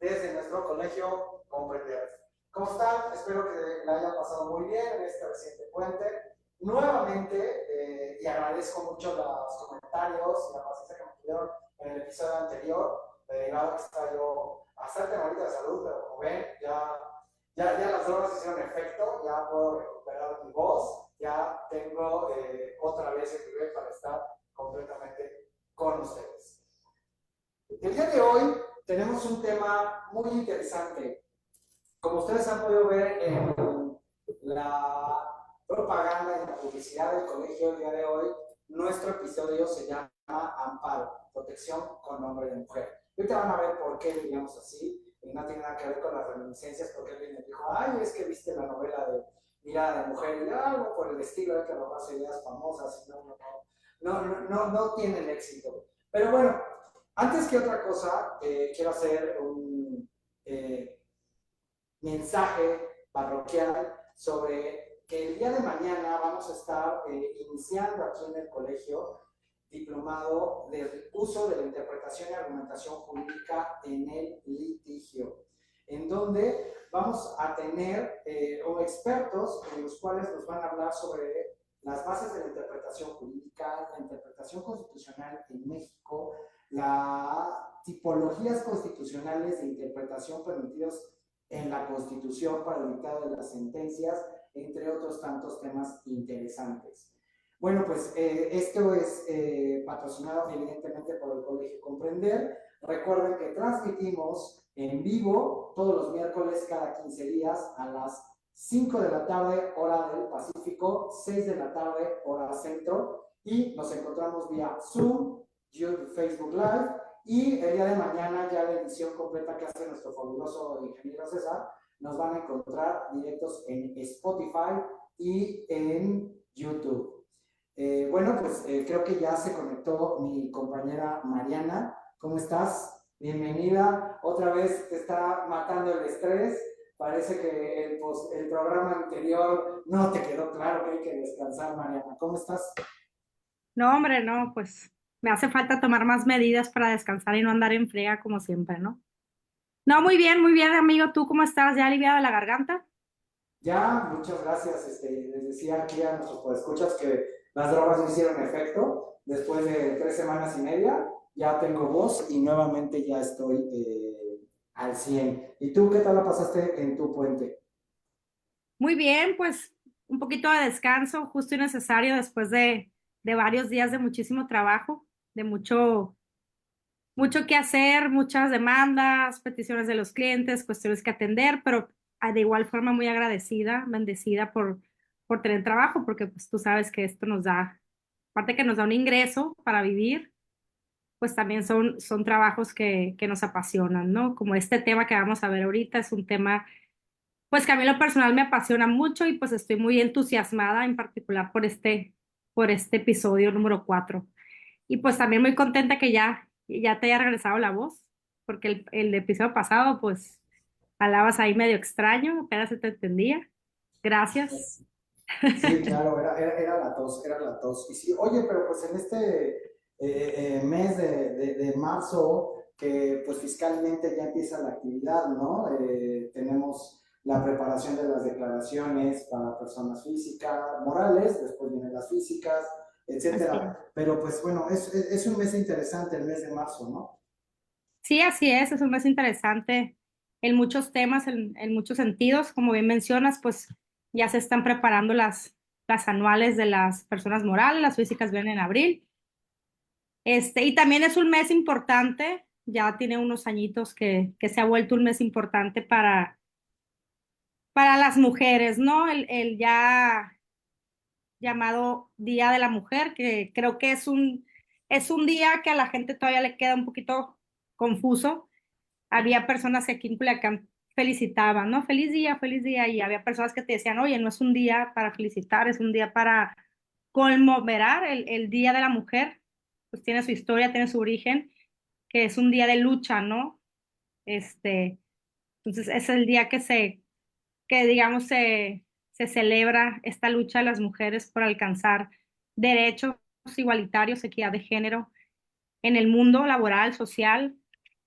desde nuestro colegio Comprender. ¿Cómo están? Espero que la hayan pasado muy bien en este reciente puente. Nuevamente, y agradezco mucho los comentarios y la paciencia que me tuvieron en el episodio anterior, derivado que estaba yo bastante malito de salud, pero como ven, ya las drogas hicieron efecto, ya puedo recuperar mi voz, ya tengo otra vez el nivel para estar completamente con ustedes. El día de hoy tenemos un tema muy interesante. Como ustedes han podido ver en la propaganda y la publicidad del colegio el día de hoy, nuestro episodio se llama Amparo, protección con nombre de mujer. Y ahorita van a ver por qué diríamos así, y no tiene nada que ver con las reminiscencias, porque alguien me dijo, ay, es que viste la novela de Mirada de Mujer, y algo por el estilo, hay que robarse ideas famosas, y no tienen éxito. Pero bueno, antes que otra cosa, quiero hacer un mensaje parroquial sobre que el día de mañana vamos a estar iniciando aquí en el colegio diplomado de uso de la interpretación y argumentación jurídica en el litigio, en donde vamos a tener expertos en los cuales nos van a hablar sobre las bases de la interpretación jurídica, la interpretación constitucional en México, las tipologías constitucionales de interpretación permitidos en la Constitución para el dictado de las sentencias, entre otros tantos temas interesantes. Bueno, pues esto es patrocinado evidentemente por el Colegio Comprender. Recuerden que transmitimos en vivo todos los miércoles cada 15 días a las 5 de la tarde, hora del Pacífico, 6 de la tarde, hora centro, y nos encontramos vía Zoom, YouTube, Facebook Live, y el día de mañana ya la edición completa que hace nuestro fabuloso ingeniero César, nos van a encontrar directos en Spotify y en YouTube. Bueno, pues creo que ya se conectó mi compañera Mariana. ¿Cómo estás? Bienvenida. Otra vez te está matando el estrés. Parece que el programa anterior no te quedó claro que hay que descansar, Mariana. ¿Cómo estás? No, hombre, no, pues me hace falta tomar más medidas para descansar y no andar en friega como siempre, ¿no? No, muy bien, amigo. ¿Tú cómo estás? ¿Ya aliviado la garganta? Ya, muchas gracias. Les decía aquí a nuestros escuchas que las drogas no hicieron efecto. Después de 3 semanas y media, ya tengo voz y nuevamente ya estoy al 100. ¿Y tú qué tal la pasaste en tu puente? Muy bien, pues un poquito de descanso justo y necesario después de varios días de muchísimo trabajo, de mucho que hacer, muchas demandas, peticiones de los clientes, cuestiones que atender, pero de igual forma muy agradecida, bendecida por tener trabajo, porque pues tú sabes que esto nos da, aparte que nos da un ingreso para vivir, pues también son trabajos que nos apasionan, ¿no? Como este tema que vamos a ver ahorita es un tema, pues que a mí en lo personal me apasiona mucho y pues estoy muy entusiasmada en particular por este episodio número 4. Y pues también muy contenta que ya te haya regresado la voz, porque el episodio pasado pues hablabas ahí medio extraño, apenas se te entendía. Gracias. Sí, claro, era la tos, era la tos. Y sí, oye, pero pues en este mes de marzo, que pues fiscalmente ya empieza la actividad, ¿no? Tenemos la preparación de las declaraciones para personas físicas, morales, después vienen las físicas, Así etcétera. es. Pero pues bueno, es un mes interesante el mes de marzo, ¿no? Sí, así es un mes interesante en muchos temas, en muchos sentidos. Como bien mencionas, pues ya se están preparando las anuales de las personas morales, las físicas vienen en abril. Y también es un mes importante, ya tiene unos añitos que se ha vuelto un mes importante para las mujeres, ¿no? El ya llamado Día de la Mujer, que creo que es un día que a la gente todavía le queda un poquito confuso. Había personas que aquí en Culiacán felicitaban, ¿no? Feliz día, y había personas que te decían, oye, no es un día para felicitar, es un día para conmemorar el Día de la Mujer, pues tiene su historia, tiene su origen, que es un día de lucha, ¿no? Este, entonces es el día que digamos se celebra esta lucha de las mujeres por alcanzar derechos igualitarios, equidad de género en el mundo laboral, social,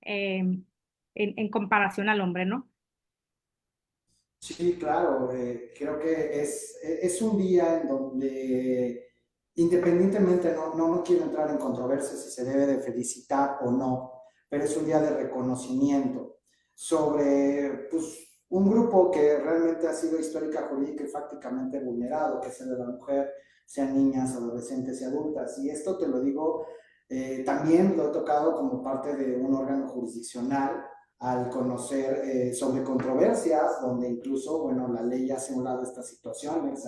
eh, en comparación al hombre, ¿no? Sí, claro, creo que es un día en donde independientemente, no quiero entrar en controversia si se debe de felicitar o no, pero es un día de reconocimiento sobre pues, un grupo que realmente ha sido histórica, jurídica y fácticamente vulnerado, que es el de la mujer, sean niñas, adolescentes y adultas. Y esto te lo digo, también lo he tocado como parte de un órgano jurisdiccional al conocer sobre controversias, donde incluso, bueno, la ley hace un lado estas situaciones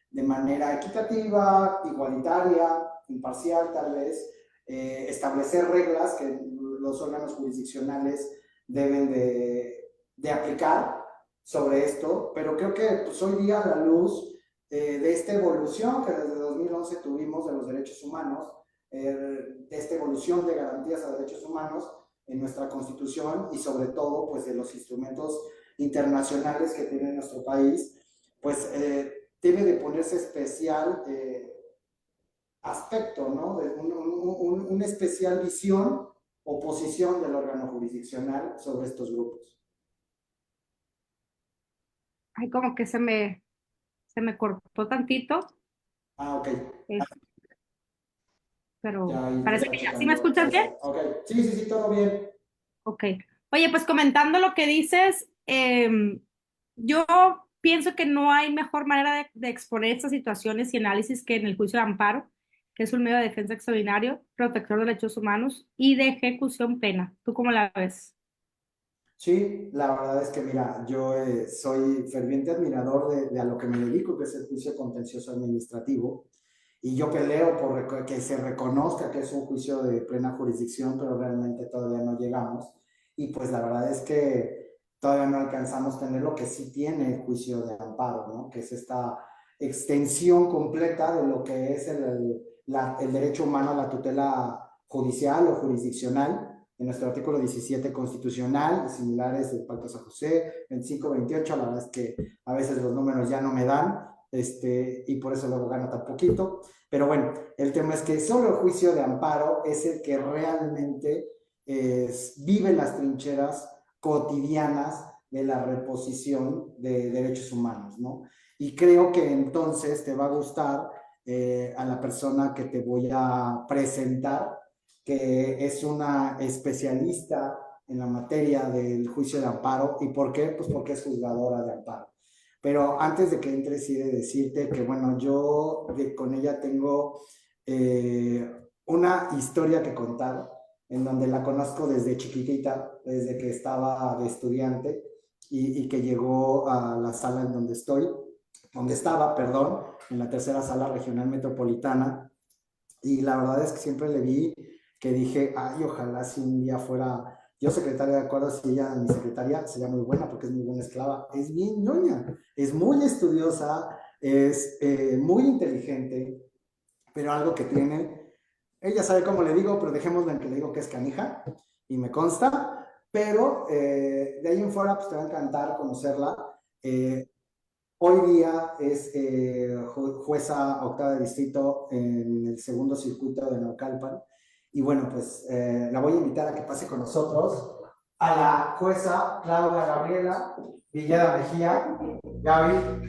de manera equitativa, igualitaria, imparcial tal vez, establecer reglas que los órganos jurisdiccionales deben de aplicar sobre esto, pero creo que pues, hoy día a la luz de esta evolución que desde 2011 tuvimos de los derechos humanos, de esta evolución de garantías a derechos humanos, en nuestra constitución y sobre todo pues de los instrumentos internacionales que tiene nuestro país, pues debe de ponerse especial aspecto, ¿no? De una especial visión o posición del órgano jurisdiccional sobre estos grupos. Ay, como que se me cortó tantito, Ah, ok. es- pero Ya ahí te parece está que ya. ¿Sí me checando escuchas bien? César. Ok. Sí, sí, sí, todo bien. Ok. Oye, pues comentando lo que dices, yo pienso que no hay mejor manera de exponer estas situaciones y análisis que en el juicio de amparo, que es un medio de defensa extraordinario, protector de derechos humanos y de ejecución plena. ¿Tú cómo la ves? Sí, la verdad es que mira, yo soy ferviente admirador de a lo que me dedico, que es el juicio contencioso administrativo, y yo peleo por que se reconozca que es un juicio de plena jurisdicción, pero realmente todavía no llegamos. Y pues la verdad es que todavía no alcanzamos a tener lo que sí tiene el juicio de amparo, ¿no? Que es esta extensión completa de lo que es el derecho humano a la tutela judicial o jurisdiccional en nuestro artículo 17 constitucional, similares del Pacto San José, 25, 28, la verdad es que a veces los números ya no me dan, y por eso luego gana tan poquito. Pero bueno, el tema es que solo el juicio de amparo es el que realmente vive las trincheras cotidianas de la reposición de derechos humanos, ¿no? Y creo que entonces te va a gustar a la persona que te voy a presentar, que es una especialista en la materia del juicio de amparo. ¿Y por qué? Pues porque es juzgadora de amparo. Pero antes de que entre, sí de decirte que, bueno, yo con ella tengo eh, una historia que contar, en donde la conozco desde chiquitita, desde que estaba de estudiante y que llegó a la sala en donde estaba, perdón, en la tercera sala regional metropolitana. Y la verdad es que siempre le vi que dije, ay, ojalá si un día fuera yo secretaria, de acuerdo, si ella, mi secretaria, sería muy buena porque es muy buena esclava. Es bien ñoña, es muy estudiosa, es muy inteligente, pero algo que tiene, ella sabe cómo le digo, pero dejémoslo en que le digo que es canija, y me consta, pero de ahí en fuera, pues te va a encantar conocerla. Hoy día es jueza octava de distrito en el segundo circuito de Naucalpan. Y bueno, pues la voy a invitar a que pase con nosotros a la jueza Claudia Gabriela Villada Mejía. Gaby,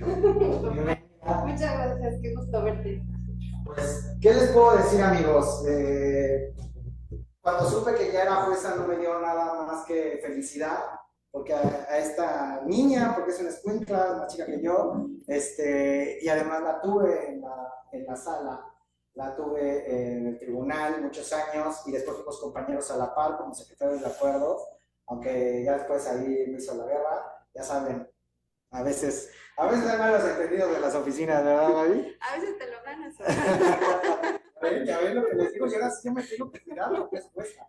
bienvenida. Muchas gracias, qué gusto verte. Pues, ¿qué les puedo decir, amigos? Cuando supe que ya era jueza no me dio nada más que felicidad, porque a esta niña, porque es una escuincla, más chica que yo, y además la tuve en la sala, la tuve en el tribunal muchos años y después fuimos compañeros a la par como secretarios de acuerdos, aunque ya después ahí me hizo la guerra, ya saben, a veces hay malos entendidos de las oficinas, ¿verdad, Gaby? A veces te lo ganas. Ya ven lo que les digo, yo ahora sí me tengo que tirar lo que es cuesta.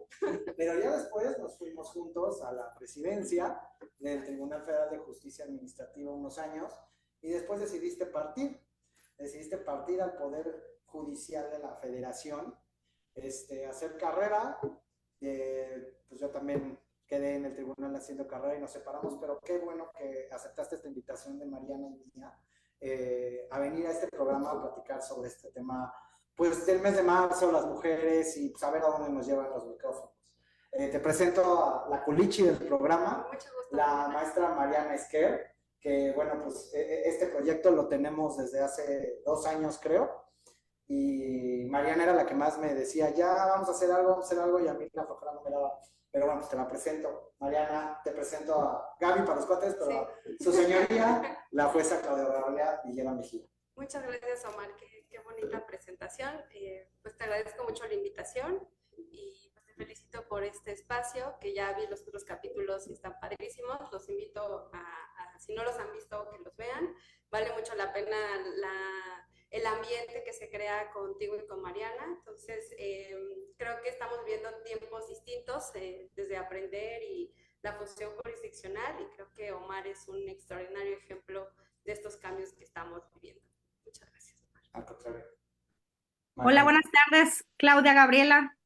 Pero ya después nos fuimos juntos a la presidencia del Tribunal Federal de Justicia Administrativa unos años y después decidiste partir al Poder Judicial de la Federación, hacer carrera, pues yo también quedé en el tribunal haciendo carrera y nos separamos, pero qué bueno que aceptaste esta invitación de Mariana y mía a venir a este programa a platicar sobre este tema, pues del mes de marzo, las mujeres y saber a dónde nos llevan los micrófonos. Te presento a la culichi del programa, Mucho gusto. la maestra Mariana Esquer, que bueno, pues este proyecto lo tenemos desde hace 2 años, creo, y Mariana era la que más me decía, ya vamos a hacer algo, y a mí la flojera no me daba. Pero bueno, pues te la presento. Mariana, te presento a Gaby para los cuates, pero Sí. a su señoría, la jueza Claudia Gabriela Villera Mejía. Muchas gracias, Omar. Qué bonita presentación. Pues te agradezco mucho la invitación y pues te felicito por este espacio, que ya vi los otros capítulos y están padrísimos. Los invito si no los han visto, que los vean. Vale mucho la pena el ambiente que se crea contigo y con Mariana. Entonces, creo que estamos viviendo tiempos distintos desde aprender y la función jurisdiccional, y creo que Omar es un extraordinario ejemplo de estos cambios que estamos viviendo. Muchas gracias, Omar. Al contrario. Hola, Mariana. buenas tardes, Claudia Gabriela.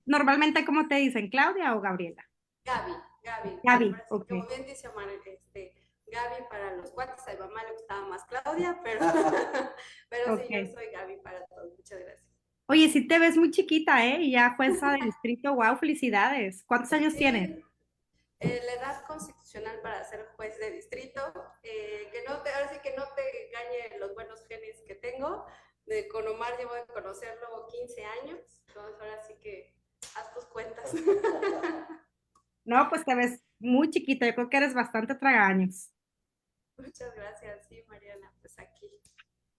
Normalmente, ¿cómo te dicen, Claudia o Gabriela? Gaby. Gaby, Ahora sí, ok. como bien dice Omar, Gaby para los cuates, a mi mamá le gustaba más Claudia, pero, pero sí, Ok. yo soy Gaby para todos. Muchas gracias. Oye, sí te ves muy chiquita, ¿eh? Y ya jueza de distrito, wow, felicidades. ¿Cuántos años tienes? Sí, la edad constitucional para ser juez de distrito, ahora sí que no te engañe los buenos genes que tengo. Con Omar llevo de conocerlo 15 años, entonces ahora sí que haz tus cuentas. No, pues te ves muy chiquita, yo creo que eres bastante tragaños. Muchas gracias, sí, Mariana, pues aquí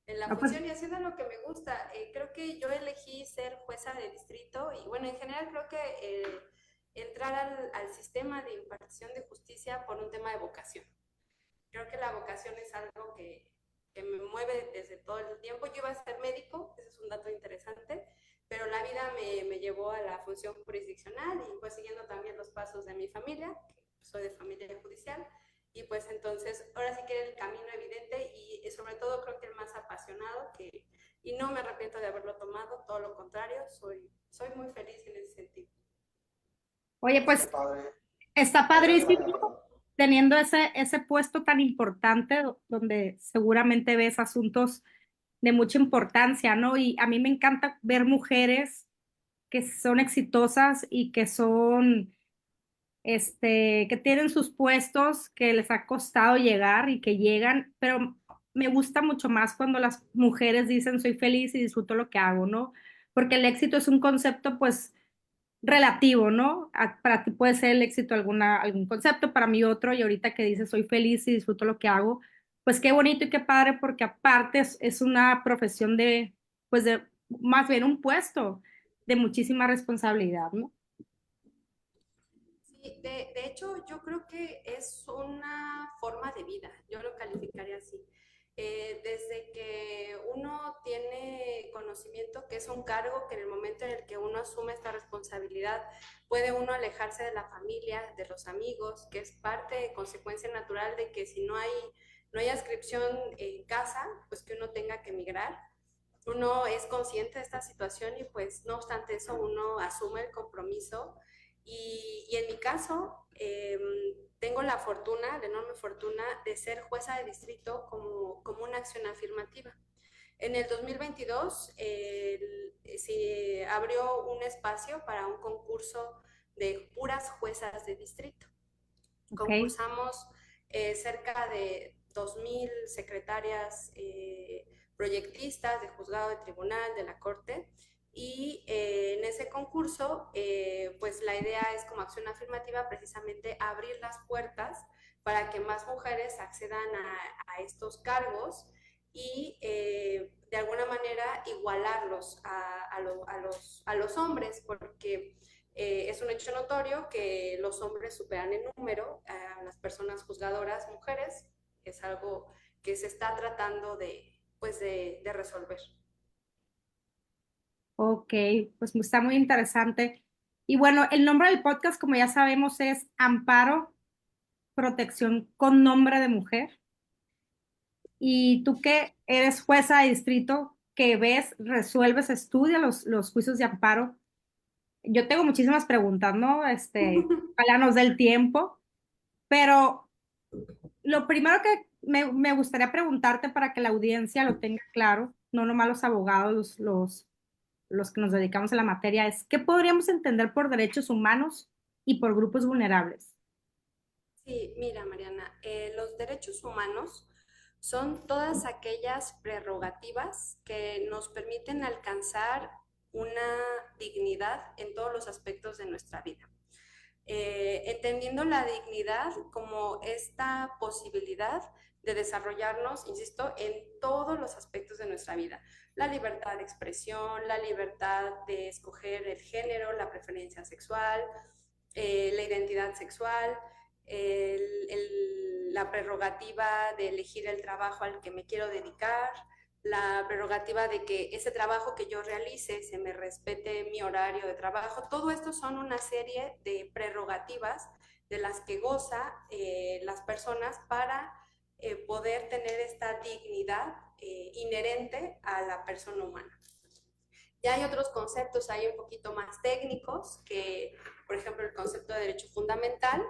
en la No, pues, función y haciendo lo que me gusta. Creo que yo elegí ser jueza de distrito y bueno, en general creo que entrar al sistema de impartición de justicia por un tema de vocación. Creo que la vocación es algo que me mueve desde todo el tiempo. Yo iba a ser médico, ese es un dato interesante, pero la vida me llevó a la función jurisdiccional y pues siguiendo también los pasos de mi familia, que soy de familia judicial, y pues entonces ahora sí que era el camino evidente y sobre todo creo que el más apasionado, y no me arrepiento de haberlo tomado, todo lo contrario, soy muy feliz en ese sentido. oye, Qué pues padre. está Adelante, padrísimo Mariana, perdón. teniendo ese puesto tan importante donde seguramente ves asuntos de mucha importancia, ¿no? Y a mí me encanta ver mujeres que son exitosas y que son, que tienen sus puestos, que les ha costado llegar y que llegan, pero me gusta mucho más cuando las mujeres dicen soy feliz y disfruto lo que hago, ¿no? Porque el éxito es un concepto, pues, relativo, ¿no? Para ti puede ser el éxito algún concepto, para mí otro, y ahorita que dices soy feliz y disfruto lo que hago, pues qué bonito y qué padre, porque aparte es una profesión pues de, más bien un puesto de muchísima responsabilidad, ¿no? Sí, de hecho, yo creo que es una forma de vida, yo lo calificaría así. Desde que uno tiene conocimiento que es un cargo, que en el momento en el que uno asume esta responsabilidad, puede uno alejarse de la familia, de los amigos, que es parte, consecuencia natural de que si no hay adscripción en casa, pues que uno tenga que emigrar. Uno es consciente de esta situación y pues no obstante eso uno asume el compromiso y en mi caso tengo la fortuna, la enorme fortuna de ser jueza de distrito como una acción afirmativa. En el 2022 se abrió un espacio para un concurso de puras juezas de distrito. Ok. Concursamos cerca de 2,000 secretarias proyectistas de juzgado, de tribunal, de la corte. Y en ese concurso, pues la idea es como acción afirmativa precisamente abrir las puertas para que más mujeres accedan a estos cargos y de alguna manera igualarlos a los hombres, porque es un hecho notorio que los hombres superan en número a las personas juzgadoras mujeres. Es algo que se está tratando de resolver. Ok, pues está muy interesante. Y bueno, el nombre del podcast, como ya sabemos, es Amparo, Protección con Nombre de Mujer. Y tú que eres jueza de distrito, que ves, resuelves, estudias los juicios de amparo. Yo tengo muchísimas preguntas, ¿no? Ojalá nos dé el tiempo, pero lo primero que me gustaría preguntarte para que la audiencia lo tenga claro, no nomás los abogados, los que nos dedicamos a la materia, es ¿qué podríamos entender por derechos humanos y por grupos vulnerables? Sí, mira, Mariana, los derechos humanos son todas aquellas prerrogativas que nos permiten alcanzar una dignidad en todos los aspectos de nuestra vida. Entendiendo la dignidad como esta posibilidad de desarrollarnos, insisto, en todos los aspectos de nuestra vida. La libertad de expresión, la libertad de escoger el género, la preferencia sexual, la identidad sexual, la prerrogativa de elegir el trabajo al que me quiero dedicar, la prerrogativa de que ese trabajo que yo realice se me respete mi horario de trabajo. Todo esto son una serie de prerrogativas de las que goza las personas para poder tener esta dignidad inherente a la persona humana. Ya hay otros conceptos ahí un poquito más técnicos, que por ejemplo el concepto de derecho fundamental,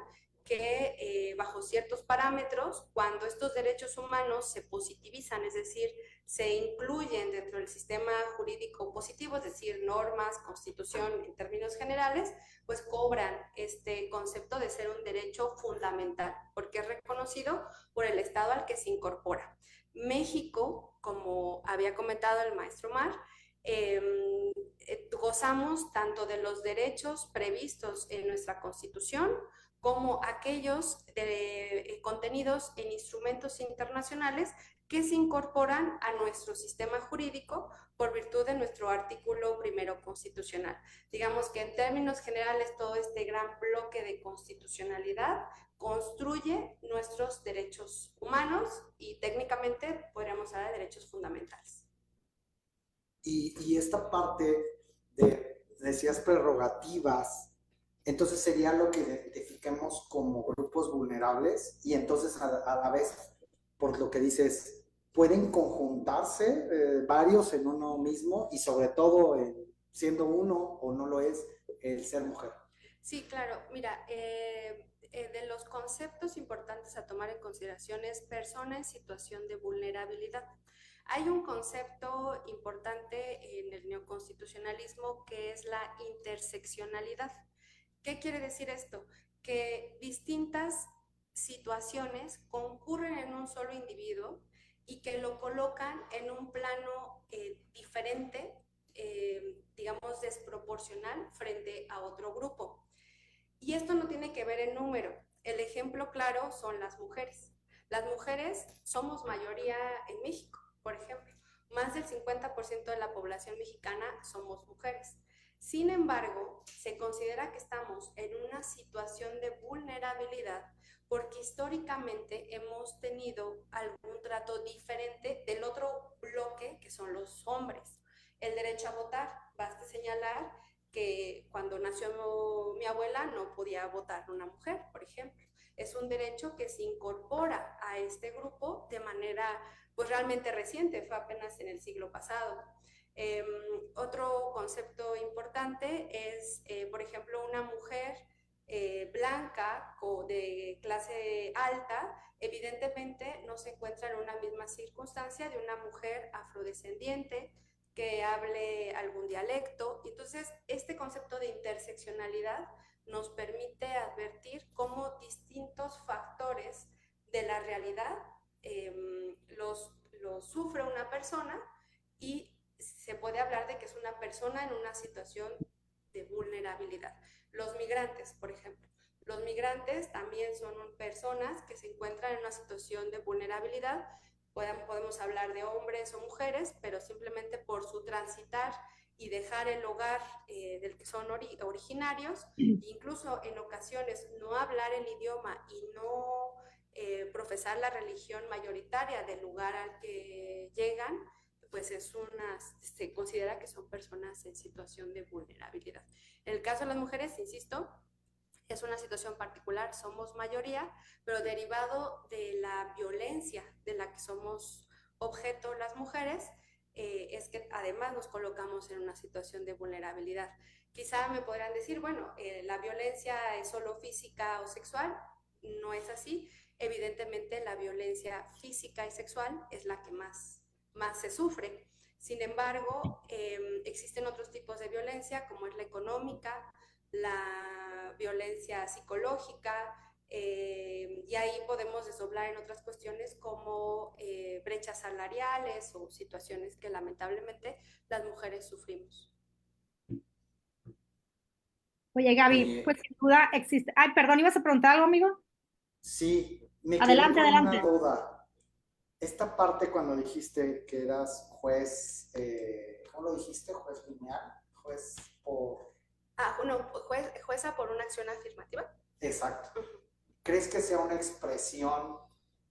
que bajo ciertos parámetros, cuando estos derechos humanos se positivizan, es decir, se incluyen dentro del sistema jurídico positivo, es decir, normas, constitución en términos generales, pues cobran este concepto de ser un derecho fundamental, porque es reconocido por el Estado al que se incorpora. México, como había comentado el maestro Mar, gozamos tanto de los derechos previstos en nuestra Constitución como aquellos contenidos en instrumentos internacionales que se incorporan a nuestro sistema jurídico por virtud de nuestro artículo primero constitucional. Digamos que en términos generales todo este gran bloque de constitucionalidad construye nuestros derechos humanos y técnicamente podríamos hablar de derechos fundamentales. Y esta parte de, decías, prerrogativas, entonces sería lo que identifiquemos como grupos vulnerables y entonces a la vez, por lo que dices, pueden conjuntarse varios en uno mismo y sobre todo siendo uno o no lo es el ser mujer. Sí, claro. Mira, de los conceptos importantes a tomar en consideración es persona en situación de vulnerabilidad. Hay un concepto importante en el neoconstitucionalismo que es la interseccionalidad. ¿Qué quiere decir esto? Que distintas situaciones concurren en un solo individuo y que lo colocan en un plano diferente, digamos desproporcional frente a otro grupo. Y esto no tiene que ver en número. El ejemplo claro son las mujeres. Las mujeres somos mayoría en México, por ejemplo. Más del 50% de la población mexicana somos mujeres. Sin embargo, se considera que estamos en una situación de vulnerabilidad porque históricamente hemos tenido algún trato diferente del otro bloque que son los hombres. El derecho a votar, basta señalar que cuando nació mi abuela no podía votar una mujer, por ejemplo. Es un derecho que se incorpora a este grupo de manera pues realmente reciente, fue apenas en el siglo pasado. Otro concepto importante es, por ejemplo, una mujer blanca o de clase alta, evidentemente no se encuentra en una misma circunstancia de una mujer afrodescendiente que hable algún dialecto. Entonces, este concepto de interseccionalidad nos permite advertir cómo distintos factores de la realidad los sufre una persona y se puede hablar de que es una persona en una situación de vulnerabilidad. Los migrantes, por ejemplo. Los migrantes también son personas que se encuentran en una situación de vulnerabilidad. Podemos hablar de hombres o mujeres, pero simplemente por su transitar y dejar el hogar del que son originarios, incluso en ocasiones no hablar el idioma y no profesar la religión mayoritaria del lugar al que llegan, pues se considera que son personas en situación de vulnerabilidad. En el caso de las mujeres, insisto, es una situación particular, somos mayoría, pero derivado de la violencia de la que somos objeto las mujeres, es que además nos colocamos en una situación de vulnerabilidad. Quizá me podrán decir, bueno, la violencia es solo física o sexual, no es así. Evidentemente la violencia física y sexual es la que más se sufre. Sin embargo, existen otros tipos de violencia, como es la económica, la violencia psicológica, y ahí podemos desdoblar en otras cuestiones como brechas salariales o situaciones que lamentablemente las mujeres sufrimos. Oye, Gaby, Oye, pues sin duda existe. Ay, perdón, ¿ibas a preguntar algo, amigo? sí, me quedé Adelante, con una adelante. duda. Esta parte cuando dijiste que eras juez, ¿cómo lo dijiste? ¿Juez lineal? Juez por... No, jueza por una acción afirmativa. Exacto. Uh -huh. ¿Crees que sea una expresión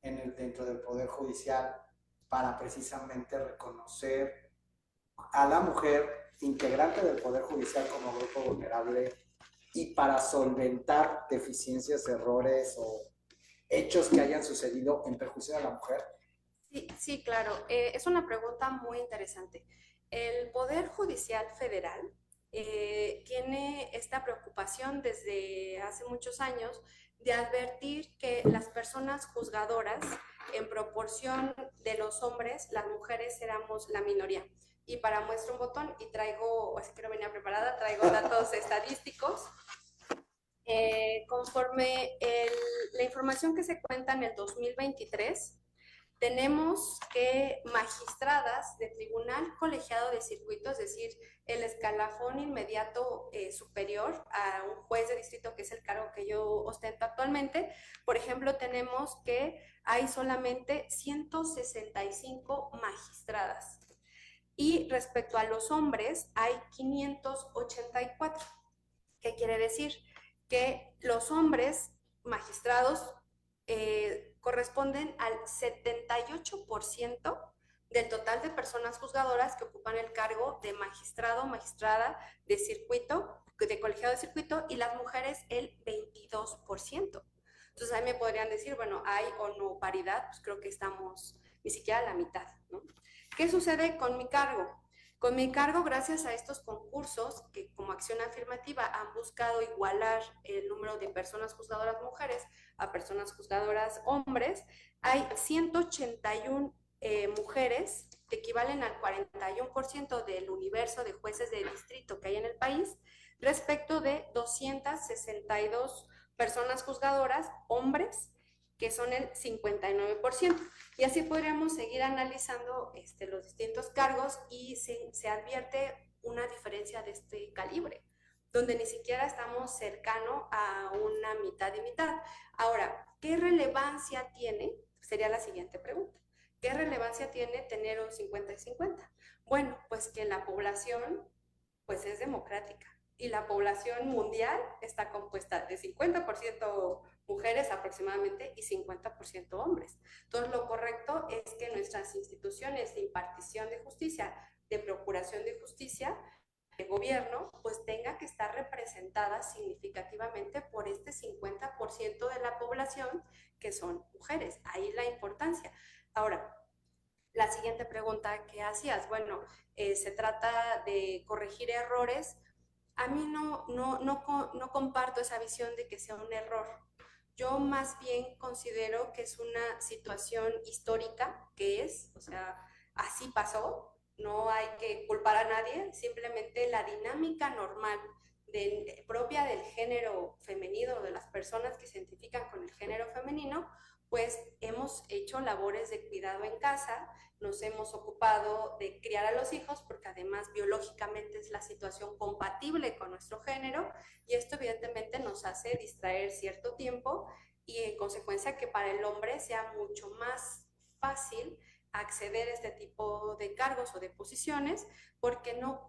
dentro del Poder Judicial para precisamente reconocer a la mujer integrante del Poder Judicial como grupo vulnerable y para solventar deficiencias, errores o hechos que hayan sucedido en perjuicio de la mujer? Sí, sí, claro. Es una pregunta muy interesante. El Poder Judicial Federal tiene esta preocupación desde hace muchos años de advertir que las personas juzgadoras, en proporción de los hombres, las mujeres éramos la minoría. Y para muestra un botón, y traigo, así que no venía preparada, traigo datos estadísticos. Conforme la información que se cuenta en el 2023, tenemos que magistradas de tribunal colegiado de circuito, es decir, el escalafón inmediato superior a un juez de distrito, que es el cargo que yo ostento actualmente. Por ejemplo, tenemos que hay solamente 165 magistradas. Y respecto a los hombres, hay 584. ¿Qué quiere decir? Que los hombres magistrados corresponden al 78% del total de personas juzgadoras que ocupan el cargo de magistrado o magistrada de circuito, de colegiado de circuito, y las mujeres el 22%. Entonces ahí me podrían decir, bueno, hay o no paridad, pues creo que estamos ni siquiera a la mitad, ¿no? ¿Qué sucede con mi cargo? Con mi cargo, gracias a estos concursos que como acción afirmativa han buscado igualar el número de personas juzgadoras mujeres a personas juzgadoras hombres, hay 181 mujeres que equivalen al 41% del universo de jueces de distrito que hay en el país, respecto de 262 personas juzgadoras hombres, que son el 59%. Y así podríamos seguir analizando los distintos cargos y se advierte una diferencia de este calibre, donde ni siquiera estamos cercano a una mitad y mitad. Ahora, ¿qué relevancia tiene? Sería la siguiente pregunta. ¿Qué relevancia tiene tener un 50 y 50? Bueno, pues que la población pues es democrática y la población mundial está compuesta de 50% mujeres aproximadamente y 50% hombres. Entonces, lo correcto es que nuestras instituciones de impartición de justicia, de procuración de justicia, de gobierno, pues tenga que estar representada significativamente por este 50% de la población que son mujeres. Ahí la importancia. Ahora, la siguiente pregunta que hacías, bueno, se trata de corregir errores. A mí no comparto esa visión de que sea un error. Yo más bien considero que es una situación histórica, que es, o sea, así pasó, no hay que culpar a nadie, simplemente la dinámica normal propia del género femenino, de las personas que se identifican con el género femenino, pues hemos hecho labores de cuidado en casa, nos hemos ocupado de criar a los hijos, porque además biológicamente es la situación compatible con nuestro género, y esto evidentemente nos hace distraer cierto tiempo y en consecuencia que para el hombre sea mucho más fácil acceder a este tipo de cargos o de posiciones porque no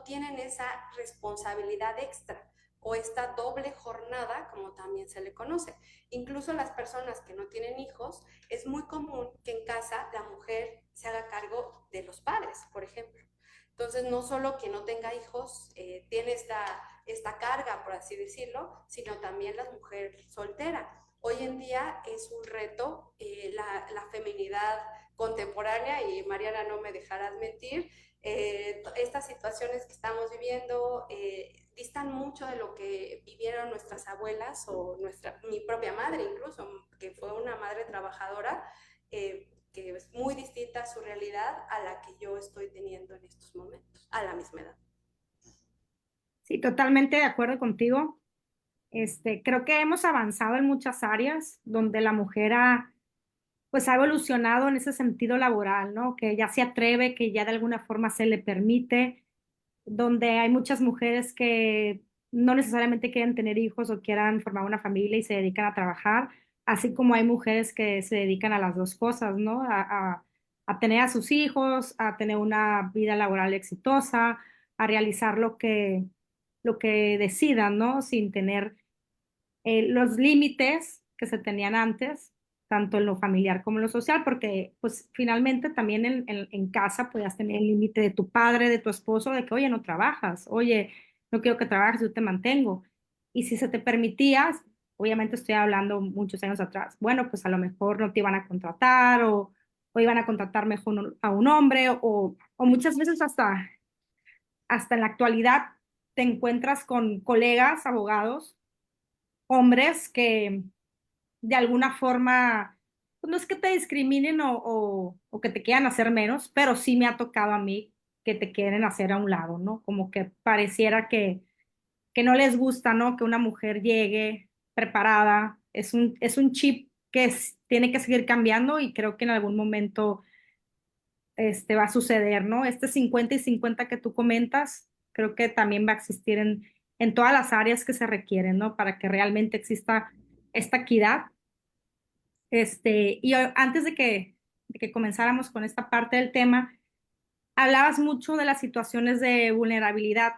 tienen esa responsabilidad extra o esta doble jornada, como también se le conoce. Incluso las personas que no tienen hijos, es muy común que en casa la mujer se haga cargo de los padres, por ejemplo. Entonces, no solo que no tenga hijos tiene esta carga, por así decirlo, sino también la mujer soltera. Hoy en día es un reto la feminidad contemporánea, y Mariana no me dejarás mentir, estas situaciones que estamos viviendo distan mucho de lo que vivieron nuestras abuelas o mi propia madre incluso, que fue una madre trabajadora, que es muy distinta a su realidad a la que yo estoy teniendo en estos momentos, a la misma edad. Sí, totalmente de acuerdo contigo. Creo que hemos avanzado en muchas áreas donde la mujer pues ha evolucionado en ese sentido laboral, ¿no? Que ya se atreve, que ya de alguna forma se le permite, donde hay muchas mujeres que no necesariamente quieren tener hijos o quieran formar una familia y se dedican a trabajar, así como hay mujeres que se dedican a las dos cosas, ¿no? A tener a sus hijos, a tener una vida laboral exitosa, a realizar lo que decidan, ¿no? Sin tener los límites que se tenían antes, tanto en lo familiar como en lo social, porque pues finalmente también en casa podías tener el límite de tu padre, de tu esposo, de que, oye, no trabajas, oye, no quiero que trabajes, yo te mantengo. Y si se te permitía, obviamente estoy hablando muchos años atrás, bueno, pues a lo mejor no te iban a contratar o iban a contratar mejor a un hombre o muchas veces hasta en la actualidad te encuentras con colegas, abogados, hombres que de alguna forma, pues no es que te discriminen o que te quieran hacer menos, pero sí me ha tocado a mí que te quieren hacer a un lado, ¿no? Como que pareciera que no les gusta, ¿no? Que una mujer llegue preparada. Es un chip que tiene que seguir cambiando y creo que en algún momento va a suceder, ¿no? 50 y 50 que tú comentas, creo que también va a existir en todas las áreas que se requieren, ¿no? Para que realmente exista esta equidad. Antes de que comenzáramos con esta parte del tema, hablabas mucho de las situaciones de vulnerabilidad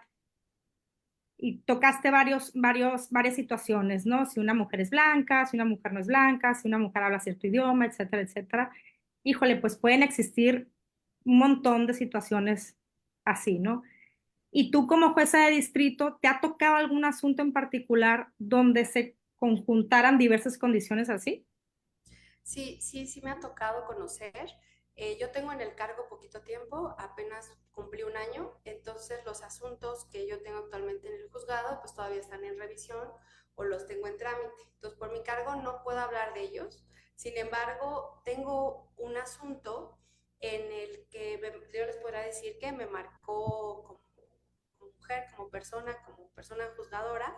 y tocaste varias situaciones, ¿no? Si una mujer es blanca, si una mujer no es blanca, si una mujer habla cierto idioma, etcétera, etcétera. Híjole, pues pueden existir un montón de situaciones así, ¿no? Y tú como jueza de distrito, ¿te ha tocado algún asunto en particular donde se conjuntaran diversas condiciones así? Sí me ha tocado conocer. Yo tengo en el cargo poquito tiempo, apenas cumplí un año, entonces los asuntos que yo tengo actualmente en el juzgado pues todavía están en revisión o los tengo en trámite. Entonces por mi cargo no puedo hablar de ellos. Sin embargo, tengo un asunto en el que yo les podría decir que me marcó como mujer, como persona juzgadora,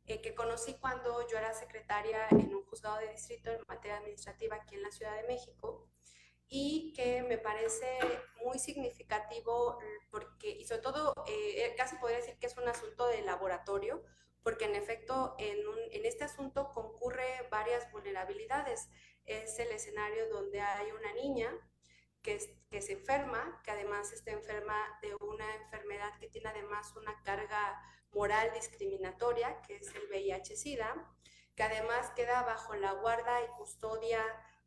que conocí cuando yo era secretaria en un juzgado de distrito en materia administrativa aquí en la Ciudad de México y que me parece muy significativo porque, y sobre todo, casi podría decir que es un asunto de laboratorio, porque en efecto en este asunto concurre varias vulnerabilidades. Es el escenario donde hay una niña que se enferma, que además está enferma de una enfermedad que tiene además una carga moral discriminatoria, que es el VIH-Sida, que además queda bajo la guarda y custodia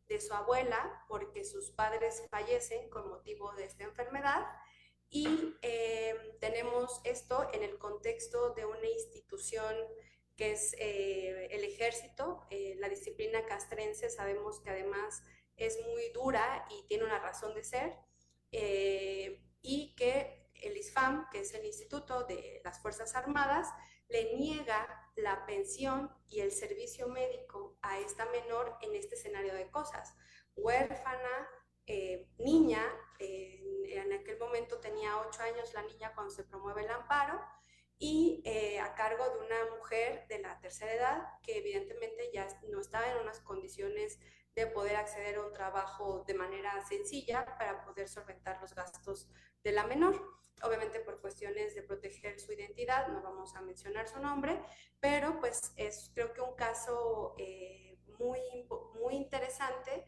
de su abuela porque sus padres fallecen con motivo de esta enfermedad. Y tenemos esto en el contexto de una institución que es el ejército. La disciplina castrense sabemos que además es muy dura y tiene una razón de ser, y que el ISFAM, que es el Instituto de las Fuerzas Armadas, le niega la pensión y el servicio médico a esta menor en este escenario de cosas. Huérfana, niña, en aquel momento tenía 8 años la niña cuando se promueve el amparo, y a cargo de una mujer de la tercera edad que evidentemente ya no estaba en unas condiciones de poder acceder a un trabajo de manera sencilla para poder solventar los gastos de la menor. Obviamente por cuestiones de proteger su identidad, no vamos a mencionar su nombre, pero pues es creo que un caso muy interesante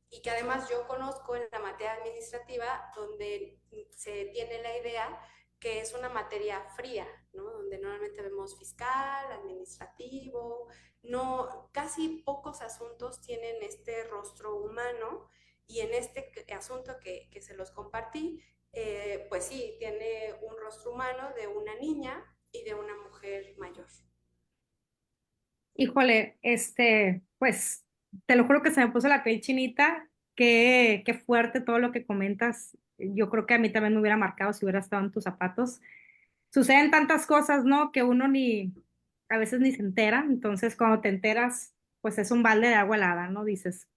y que además yo conozco en la materia administrativa donde se tiene la idea que es una materia fría, ¿no? Donde normalmente vemos fiscal, administrativo, no, casi pocos asuntos tienen este rostro humano y en este asunto que se los compartí, pues sí, tiene un rostro humano de una niña y de una mujer mayor. Híjole, pues te lo juro que se me puso la piel chinita, qué fuerte todo lo que comentas. Yo creo que a mí también me hubiera marcado si hubiera estado en tus zapatos. Suceden tantas cosas, ¿no? Que uno a veces ni se entera, entonces cuando te enteras, pues es un balde de agua helada, ¿no? Dices,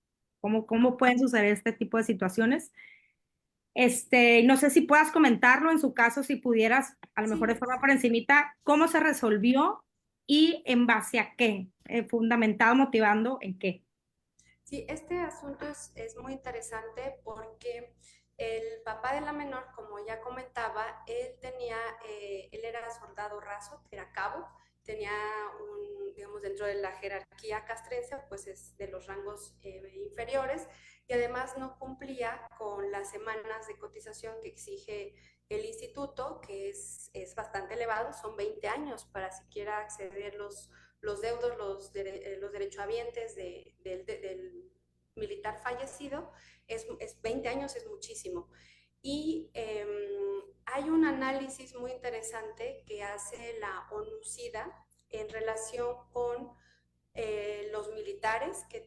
¿cómo pueden suceder este tipo de situaciones? No sé si puedas comentarlo en su caso, si pudieras, a lo mejor de Sí, forma por encimita, ¿cómo se resolvió? y en base a qué, fundamentado, motivando en qué. Sí, este asunto es muy interesante porque el papá de la menor, como ya comentaba, él era soldado raso, era cabo, tenía digamos, dentro de la jerarquía castrense, pues es de los rangos inferiores y además no cumplía con las semanas de cotización que exige el instituto, que es bastante elevado, son 20 años para siquiera acceder los deudos, los derechohabientes del militar fallecido, 20 años es muchísimo. Y hay un análisis muy interesante que hace la ONU-SIDA en relación con los militares que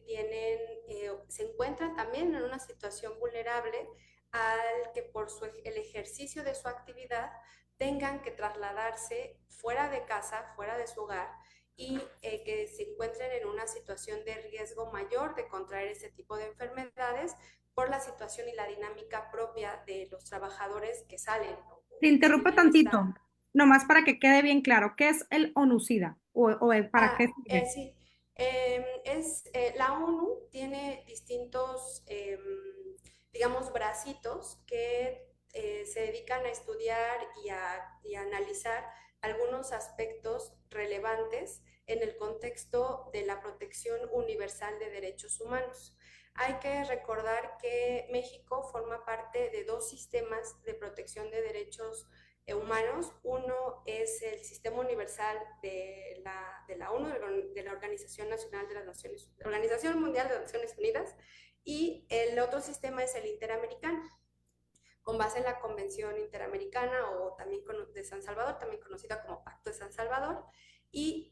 se encuentran también en una situación vulnerable al que por el ejercicio de su actividad tengan que trasladarse fuera de casa, fuera de su hogar y que se encuentren en una situación de riesgo mayor de contraer este tipo de enfermedades por la situación y la dinámica propia de los trabajadores que salen. Te interrumpo Tienen esta... tantito, nomás para que quede bien claro, ¿qué es el ONUCIDA? ¿Para qué sirve? Sí. La ONU tiene distintos, digamos, bracitos que se dedican a estudiar y a analizar algunos aspectos relevantes en el contexto de la protección universal de derechos humanos. Hay que recordar que México forma parte de dos sistemas de protección de derechos humanos. Uno es el Sistema Universal de la ONU, de la Organización Nacional de las Naciones, Organización Mundial de las Naciones Unidas, y el otro sistema es el Interamericano, con base en la Convención Interamericana o también de San Salvador, también conocida como Pacto de San Salvador. Y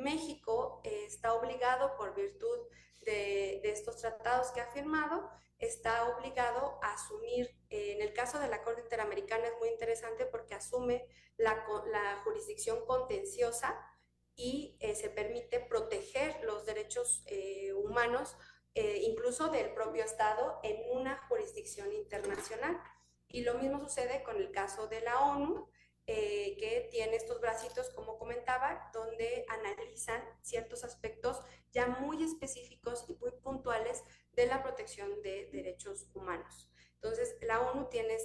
México está obligado, por virtud de estos tratados que ha firmado, está obligado a asumir, en el caso de la Corte Interamericana es muy interesante porque asume la jurisdicción contenciosa y se permite proteger los derechos humanos, incluso del propio Estado, en una jurisdicción internacional. Y lo mismo sucede con el caso de la ONU, que tiene estos bracitos, como comentaba, donde analizan ciertos aspectos ya muy específicos y muy puntuales de la protección de derechos humanos. Entonces, la ONU tiene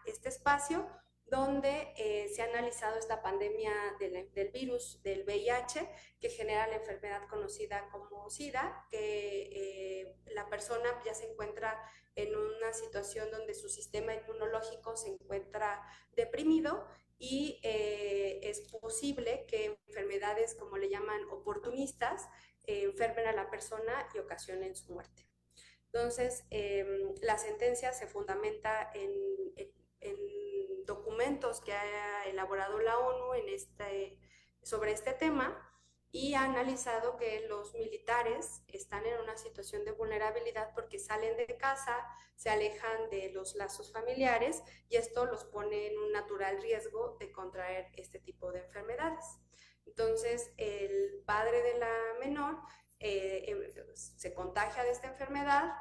este espacio donde se ha analizado esta pandemia del virus del VIH que genera la enfermedad conocida como SIDA, que la persona ya se encuentra en una situación donde su sistema inmunológico se encuentra deprimido y es posible que enfermedades, como le llaman, oportunistas, enfermen a la persona y ocasionen su muerte. Entonces, la sentencia se fundamenta en documentos que ha elaborado la ONU sobre este tema y ha analizado que los militares están en una situación de vulnerabilidad porque salen de casa, se alejan de los lazos familiares y esto los pone en un natural riesgo de contraer este tipo de enfermedades. Entonces, el padre de la menor se contagia de esta enfermedad,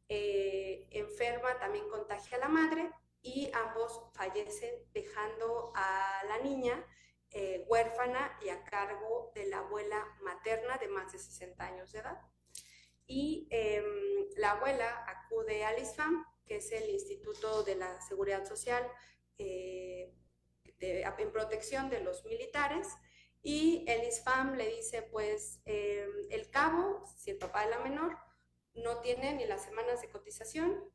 enferma, también contagia a la madre y ambos fallecen dejando a la niña huérfana y a cargo de la abuela materna de más de 60 años de edad. Y la abuela acude al ISFAM, que es el Instituto de la Seguridad Social en protección de los militares, y el ISFAM le dice, pues, el cabo, si el papá de la menor, no tiene ni las semanas de cotización,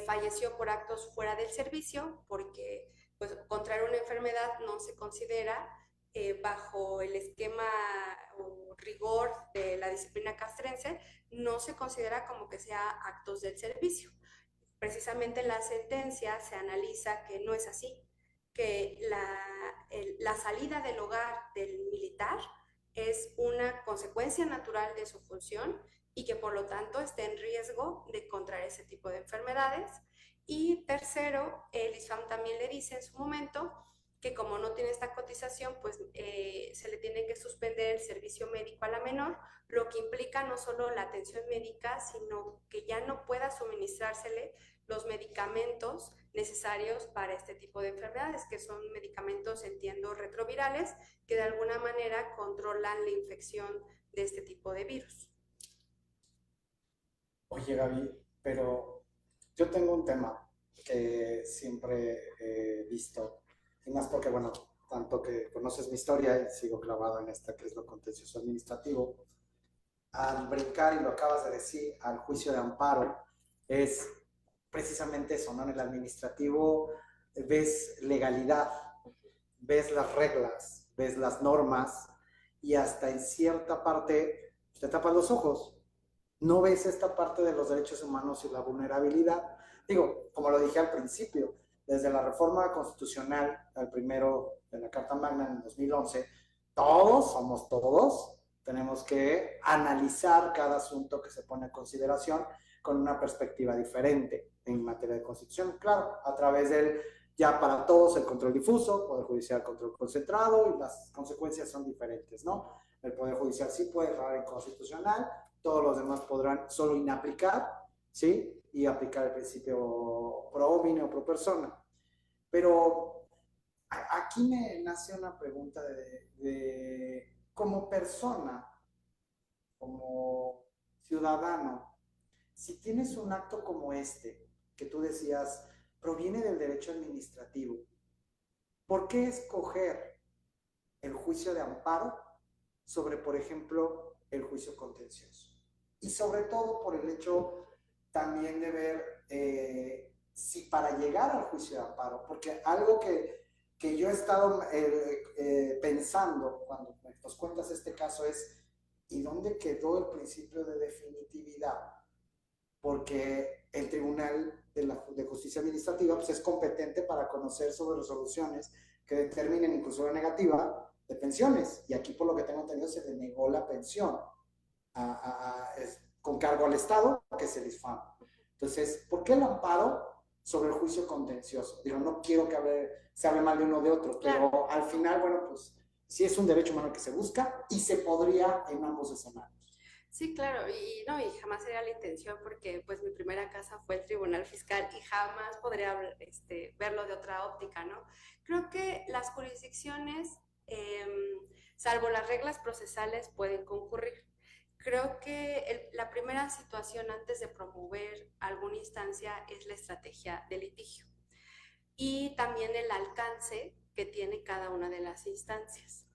falleció por actos fuera del servicio, porque pues, contraer una enfermedad no se considera bajo el esquema o rigor de la disciplina castrense, no se considera como que sea actos del servicio. Precisamente en la sentencia se analiza que no es así, que la salida del hogar del militar es una consecuencia natural de su función y que por lo tanto está en riesgo de contraer ese tipo de enfermedades. Y tercero, el ISFAM también le dice en su momento que como no tiene esta cotización, pues se le tiene que suspender el servicio médico a la menor, lo que implica no solo la atención médica, sino que ya no pueda suministrársele los medicamentos necesarios para este tipo de enfermedades, que son medicamentos, entiendo, retrovirales, que de alguna manera controlan la infección de este tipo de virus. Oye, Gaby, pero yo tengo un tema que siempre he visto, y más porque, bueno, tanto que conoces mi historia y sigo clavado en esta que es lo contencioso administrativo, al brincar, y lo acabas de decir, al juicio de amparo, es precisamente eso, ¿no? En el administrativo ves legalidad, ves las reglas, ves las normas y hasta en cierta parte te tapas los ojos. No ves esta parte de los derechos humanos y la vulnerabilidad. Digo, como lo dije al principio, desde la reforma constitucional al primero de la Carta Magna en 2011, todos, somos todos, tenemos que analizar cada asunto que se pone en consideración con una perspectiva diferente en materia de constitución. Claro, a través del ya para todos el control difuso, Poder Judicial control concentrado, y las consecuencias son diferentes, ¿no? El Poder Judicial sí puede errar en constitucional, todos los demás podrán solo inaplicar, ¿sí? Y aplicar el principio pro homine o pro persona. Pero aquí me nace una pregunta de como persona, como ciudadano, si tienes un acto como este, que tú decías, proviene del derecho administrativo, ¿por qué escoger el juicio de amparo sobre, por ejemplo, el juicio contencioso? Y sobre todo por el hecho también de ver si para llegar al juicio de amparo, porque algo que yo he estado pensando cuando nos cuentas este caso es, ¿y dónde quedó el principio de definitividad? Porque el Tribunal de Justicia Administrativa pues, es competente para conocer sobre resoluciones que determinen incluso la negativa de pensiones. Y aquí, por lo que tengo entendido, se denegó la pensión con cargo al Estado, que es el ISFAM. Entonces, ¿por qué el amparo sobre el juicio contencioso? Digo, no quiero que se hable mal de uno o de otro, claro, pero al final, bueno, pues sí es un derecho humano que se busca y se podría en ambos escenarios. Sí, claro, y no, y jamás sería la intención porque pues mi primera casa fue el Tribunal Fiscal y jamás podría verlo de otra óptica, ¿no? Creo que las jurisdicciones, salvo las reglas procesales, pueden concurrir. Creo que la primera situación antes de promover alguna instancia es la estrategia de litigio y también el alcance que tiene cada una de las instancias.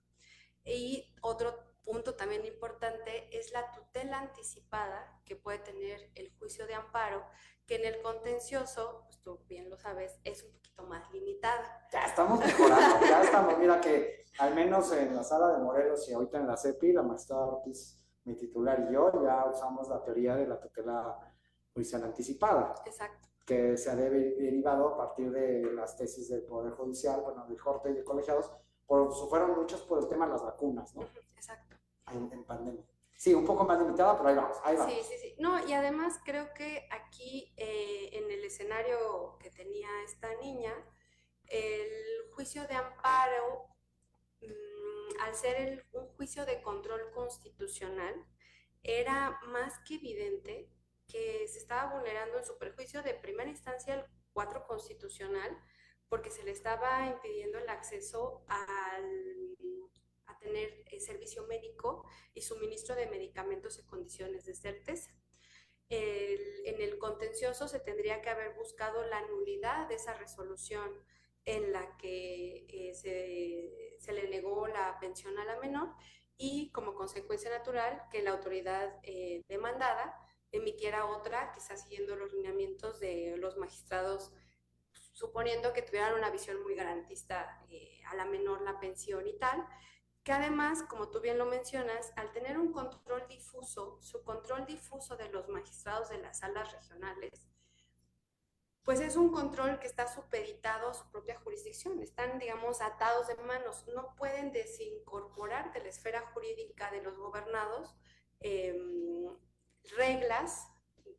Y otro punto también importante es la tutela anticipada que puede tener el juicio de amparo, que en el contencioso, pues tú bien lo sabes, es un poquito más limitada. Ya estamos mejorando, ya estamos, mira que al menos en la sala de Morelos y ahorita en la CEPI, la magistrada Ortiz, mi titular y yo, ya usamos la teoría de la tutela judicial anticipada. Exacto. Que se ha derivado a partir de las tesis del Poder Judicial, bueno, del Corte y de colegiados, fueron muchos por el tema de las vacunas, ¿no? Exacto. En pandemia. Sí, un poco más limitada, pero ahí vamos, ahí vamos. Sí, sí, sí. No, y además creo que aquí, en el escenario que tenía esta niña, el juicio de amparo, al ser un juicio de control constitucional, era más que evidente que se estaba vulnerando en su perjuicio de primera instancia el 4 constitucional, porque se le estaba impidiendo el acceso a tener servicio médico y suministro de medicamentos en condiciones de certeza. En el contencioso se tendría que haber buscado la nulidad de esa resolución en la que se le negó la pensión a la menor y como consecuencia natural que la autoridad demandada emitiera otra que está siguiendo los lineamientos de los magistrados, suponiendo que tuvieran una visión muy garantista a la menor la pensión y tal, que además, como tú bien lo mencionas, al tener un control difuso, su control difuso de los magistrados de las salas regionales, pues es un control que está supeditado a su propia jurisdicción, están, digamos, atados de manos, no pueden desincorporar de la esfera jurídica de los gobernados reglas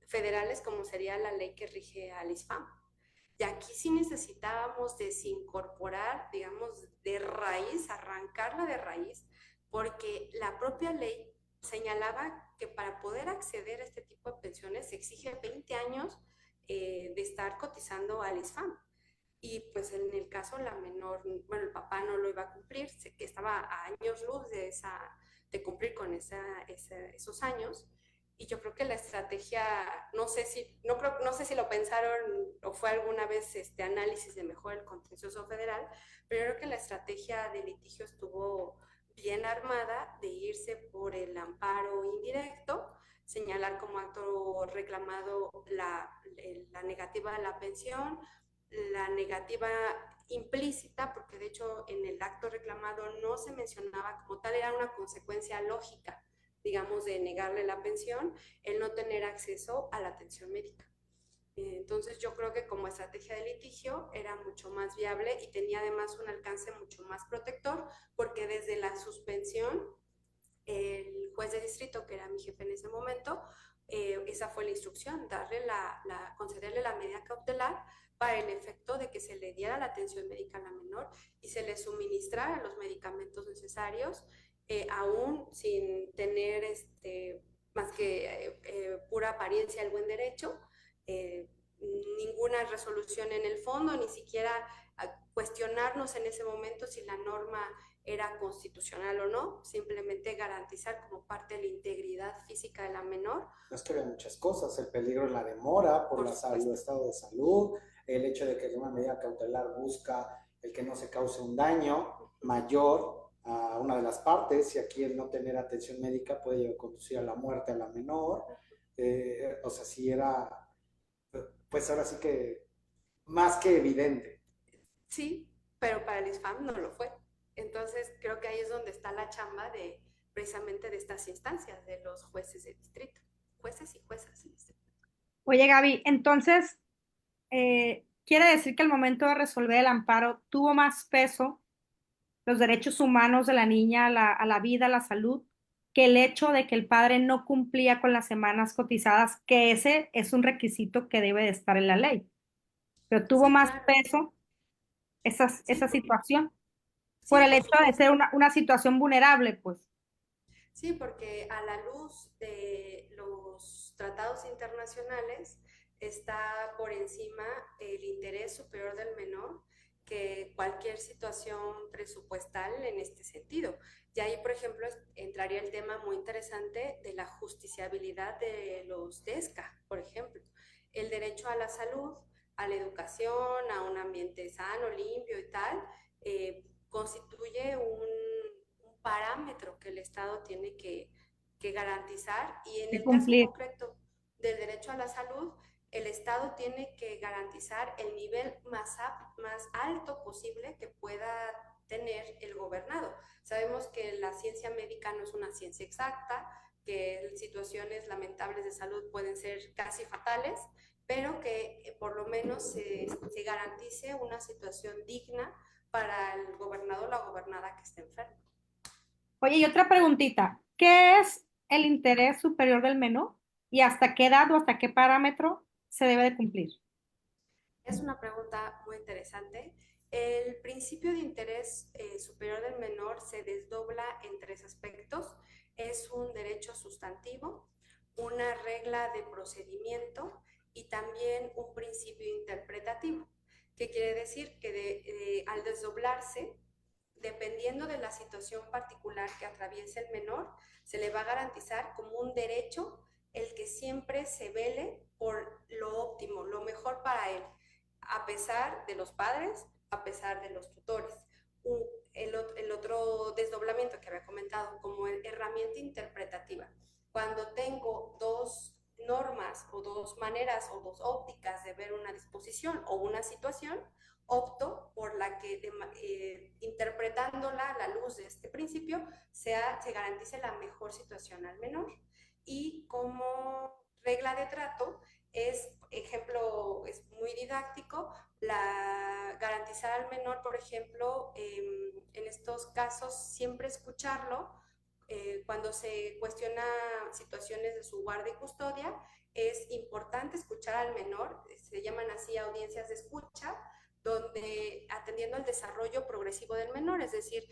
federales como sería la ley que rige al ISFAM. Y aquí sí necesitábamos desincorporar, digamos, de raíz, arrancarla de raíz, porque la propia ley señalaba que para poder acceder a este tipo de pensiones se exige 20 años de estar cotizando al ISFAM. y pues en el caso la menor, bueno, el papá no lo iba a cumplir, que estaba a años luz de cumplir con esos años. Y yo creo que la estrategia, no sé si lo pensaron o fue alguna vez este análisis de mejor el contencioso federal, pero yo creo que la estrategia de litigio estuvo bien armada de irse por el amparo indirecto, señalar como acto reclamado la negativa de la pensión, la negativa implícita, porque de hecho en el acto reclamado no se mencionaba como tal, era una consecuencia lógica, digamos, de negarle la pensión, el no tener acceso a la atención médica. Entonces yo creo que como estrategia de litigio era mucho más viable y tenía además un alcance mucho más protector, porque desde la suspensión, el juez de distrito, que era mi jefe en ese momento, esa fue la instrucción, concederle la medida cautelar para el efecto de que se le diera la atención médica a la menor y se le suministrara los medicamentos necesarios, aún sin tener más que pura apariencia el buen derecho, eh, ninguna resolución en el fondo, ni siquiera cuestionarnos en ese momento si la norma era constitucional o no, simplemente garantizar como parte de la integridad física de la menor. Es que había muchas cosas, el peligro en la demora por el estado de salud, el hecho de que una medida cautelar busca el que no se cause un daño mayor a una de las partes, y aquí el no tener atención médica puede conducir a la muerte a la menor. O sea, sí era, pues ahora sí que más que evidente. Sí, pero para el ISFAM no lo fue. Entonces creo que ahí es donde está la chamba de precisamente de estas instancias, de los jueces de distrito, jueces y juezas de distrito. Oye, Gaby, entonces, quiere decir que al momento de resolver el amparo tuvo más peso los derechos humanos de la niña a la vida, a la salud, que el hecho de que el padre no cumplía con las semanas cotizadas, que ese es un requisito que debe de estar en la ley. Pero tuvo Sí, más claro. peso Sí, esa situación por sí, el por hecho de ser supuesto. una situación vulnerable, pues. Sí, porque a la luz de los tratados internacionales está por encima el interés superior del menor que cualquier situación presupuestal en este sentido. Y ahí, por ejemplo, entraría el tema muy interesante de la justiciabilidad de los DESCA, por ejemplo. El derecho a la salud, a la educación, a un ambiente sano, limpio y tal, constituye un parámetro que el Estado tiene que garantizar, y en Y el caso cumplir. concreto del derecho a la salud, el Estado tiene que garantizar el nivel más alto posible que pueda tener el gobernado. Sabemos que la ciencia médica no es una ciencia exacta, que situaciones lamentables de salud pueden ser casi fatales, pero que por lo menos se garantice una situación digna para el gobernado o la gobernada que esté enfermo. Oye, y otra preguntita, ¿qué es el interés superior del menor y hasta qué edad o hasta qué parámetro se debe de cumplir? Es una pregunta muy interesante. El principio de interés superior del menor se desdobla en tres aspectos. Es un derecho sustantivo, una regla de procedimiento y también un principio interpretativo. ¿Qué quiere decir? Que al desdoblarse, dependiendo de la situación particular que atraviese el menor, se le va a garantizar como un derecho el que siempre se vele por lo óptimo, lo mejor para él, a pesar de los padres, a pesar de los tutores. El otro desdoblamiento que había comentado como herramienta interpretativa. Cuando tengo dos normas o dos maneras o dos ópticas de ver una disposición o una situación, opto por la que interpretándola a la luz de este principio se garantice la mejor situación al menor. Y como regla de trato es, ejemplo, es muy didáctico, garantizar al menor, por ejemplo, en estos casos, siempre escucharlo. Cuando se cuestiona situaciones de su guarda y custodia, es importante escuchar al menor, se llaman así audiencias de escucha, donde atendiendo al desarrollo progresivo del menor, es decir,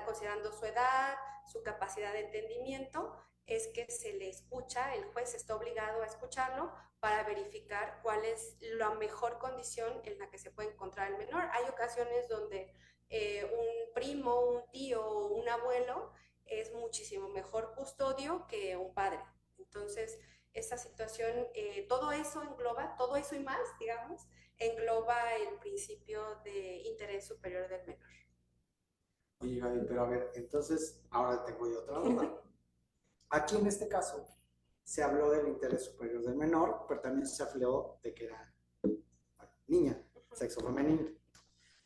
considerando su edad, su capacidad de entendimiento, es que se le escucha, el juez está obligado a escucharlo para verificar cuál es la mejor condición en la que se puede encontrar el menor. Hay ocasiones donde un primo, un tío o un abuelo es muchísimo mejor custodio que un padre. Entonces, esa situación, todo eso engloba, todo eso y más, digamos, engloba el principio de interés superior del menor. Oye, Gaby, pero a ver, entonces, ahora tengo yo otra duda. Aquí en este caso se habló del interés superior del menor, pero también se habló de que era niña, sexo femenino.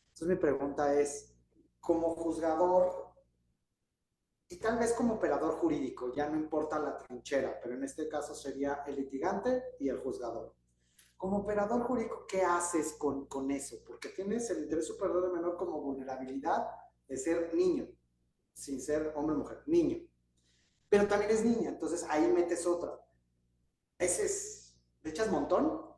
Entonces mi pregunta es, como juzgador y tal vez como operador jurídico, ya no importa la trinchera, pero en este caso sería el litigante y el juzgador. Como operador jurídico, ¿qué haces con eso? Porque tienes el interés superior del menor como vulnerabilidad de ser niño, sin ser hombre o mujer, niño. Pero también es niña, entonces ahí metes otra. Ese es, ¿le echas montón?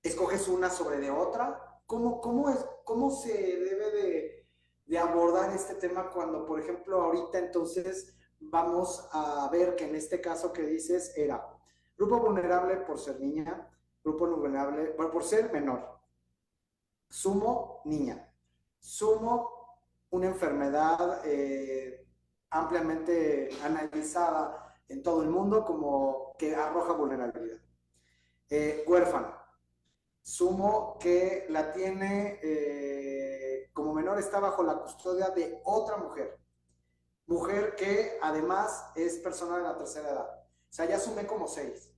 ¿Escoges una sobre de otra? ¿Cómo se debe de abordar este tema cuando, por ejemplo, ahorita entonces vamos a ver que en este caso que dices era grupo vulnerable por ser niña, grupo vulnerable por ser menor, sumo niña, sumo una enfermedad ampliamente analizada en todo el mundo como que arroja vulnerabilidad. Huérfano, sumo que la tiene como menor, está bajo la custodia de otra mujer. Mujer que además es persona de la tercera edad. O sea, ya sumé como 6.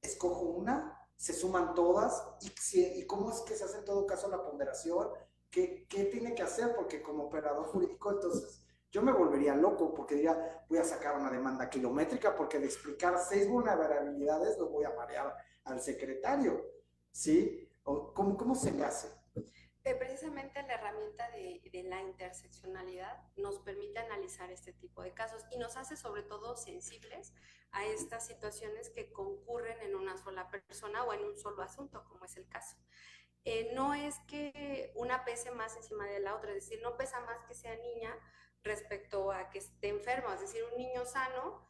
Escojo una, se suman todas y cómo es que se hace en todo caso la ponderación. ¿Qué tiene que hacer? Porque como operador jurídico, entonces yo me volvería loco porque diría, voy a sacar una demanda kilométrica porque de explicar 6 vulnerabilidades lo voy a marear al secretario. ¿Sí? ¿Cómo se le hace? Precisamente la herramienta de la interseccionalidad nos permite analizar este tipo de casos y nos hace sobre todo sensibles a estas situaciones que concurren en una sola persona o en un solo asunto, como es el caso. No es que una pese más encima de la otra, es decir, no pesa más que sea niña respecto a que esté enfermo, es decir, un niño sano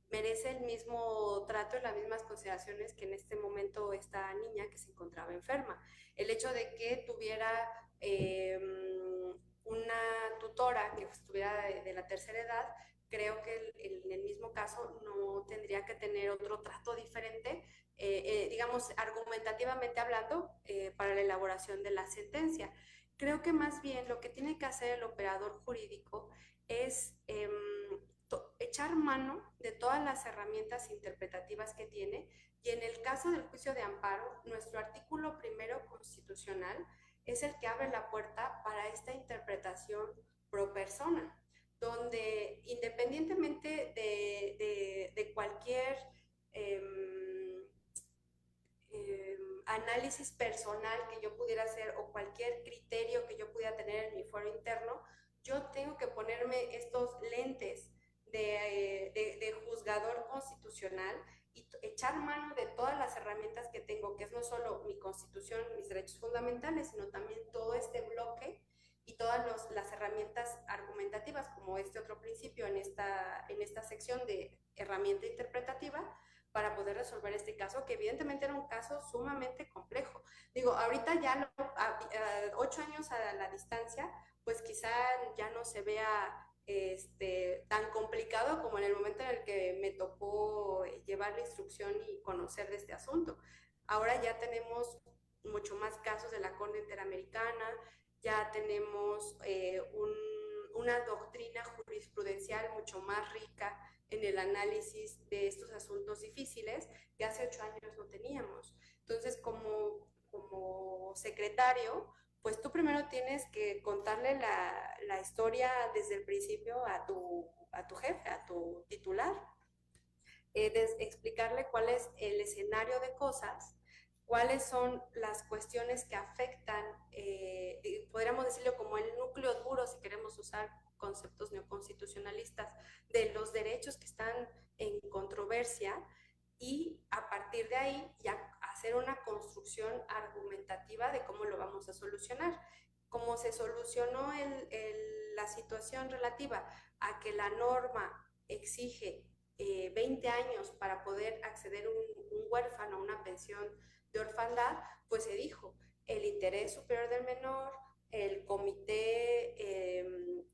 merece el mismo trato y las mismas consideraciones que en este momento esta niña que se encontraba enferma. El hecho de que tuviera una tutora que estuviera de la tercera edad, creo que en el mismo caso no tendría que tener otro trato diferente, digamos, argumentativamente hablando, para la elaboración de la sentencia. Creo que más bien lo que tiene que hacer el operador jurídico es echar mano de todas las herramientas interpretativas que tiene y en el caso del juicio de amparo, nuestro artículo primero constitucional es el que abre la puerta para esta interpretación pro persona, donde independientemente de cualquier análisis personal que yo pudiera hacer o cualquier criterio que yo pudiera tener en mi foro interno, yo tengo que ponerme estos lentes de juzgador constitucional y echar mano de todas las herramientas que tengo, que es no solo mi constitución, mis derechos fundamentales, sino también todo este bloque y todas las herramientas argumentativas, como este otro principio en esta sección de herramienta interpretativa, para poder resolver este caso, que evidentemente era un caso sumamente complejo. Digo, ahorita ya 8 años a la distancia, pues quizá ya no se vea tan complicado como en el momento en el que me tocó llevar la instrucción y conocer de este asunto. Ahora ya tenemos mucho más casos de la Corte Interamericana, ya tenemos una doctrina jurisprudencial mucho más rica en el análisis de estos asuntos difíciles que hace 8 años no teníamos. Entonces, como secretario, pues tú primero tienes que contarle la historia desde el principio a tu jefe, a tu titular, explicarle cuál es el escenario de cosas, cuáles son las cuestiones que afectan, podríamos decirlo como el núcleo duro, si queremos usar conceptos neoconstitucionalistas, de los derechos que están en controversia, y a partir de ahí ya hacer una construcción argumentativa de cómo lo vamos a solucionar. Como se solucionó la situación relativa a que la norma exige 20 años para poder acceder a un huérfano a una pensión de orfandad, pues se dijo, el interés superior del menor, el comité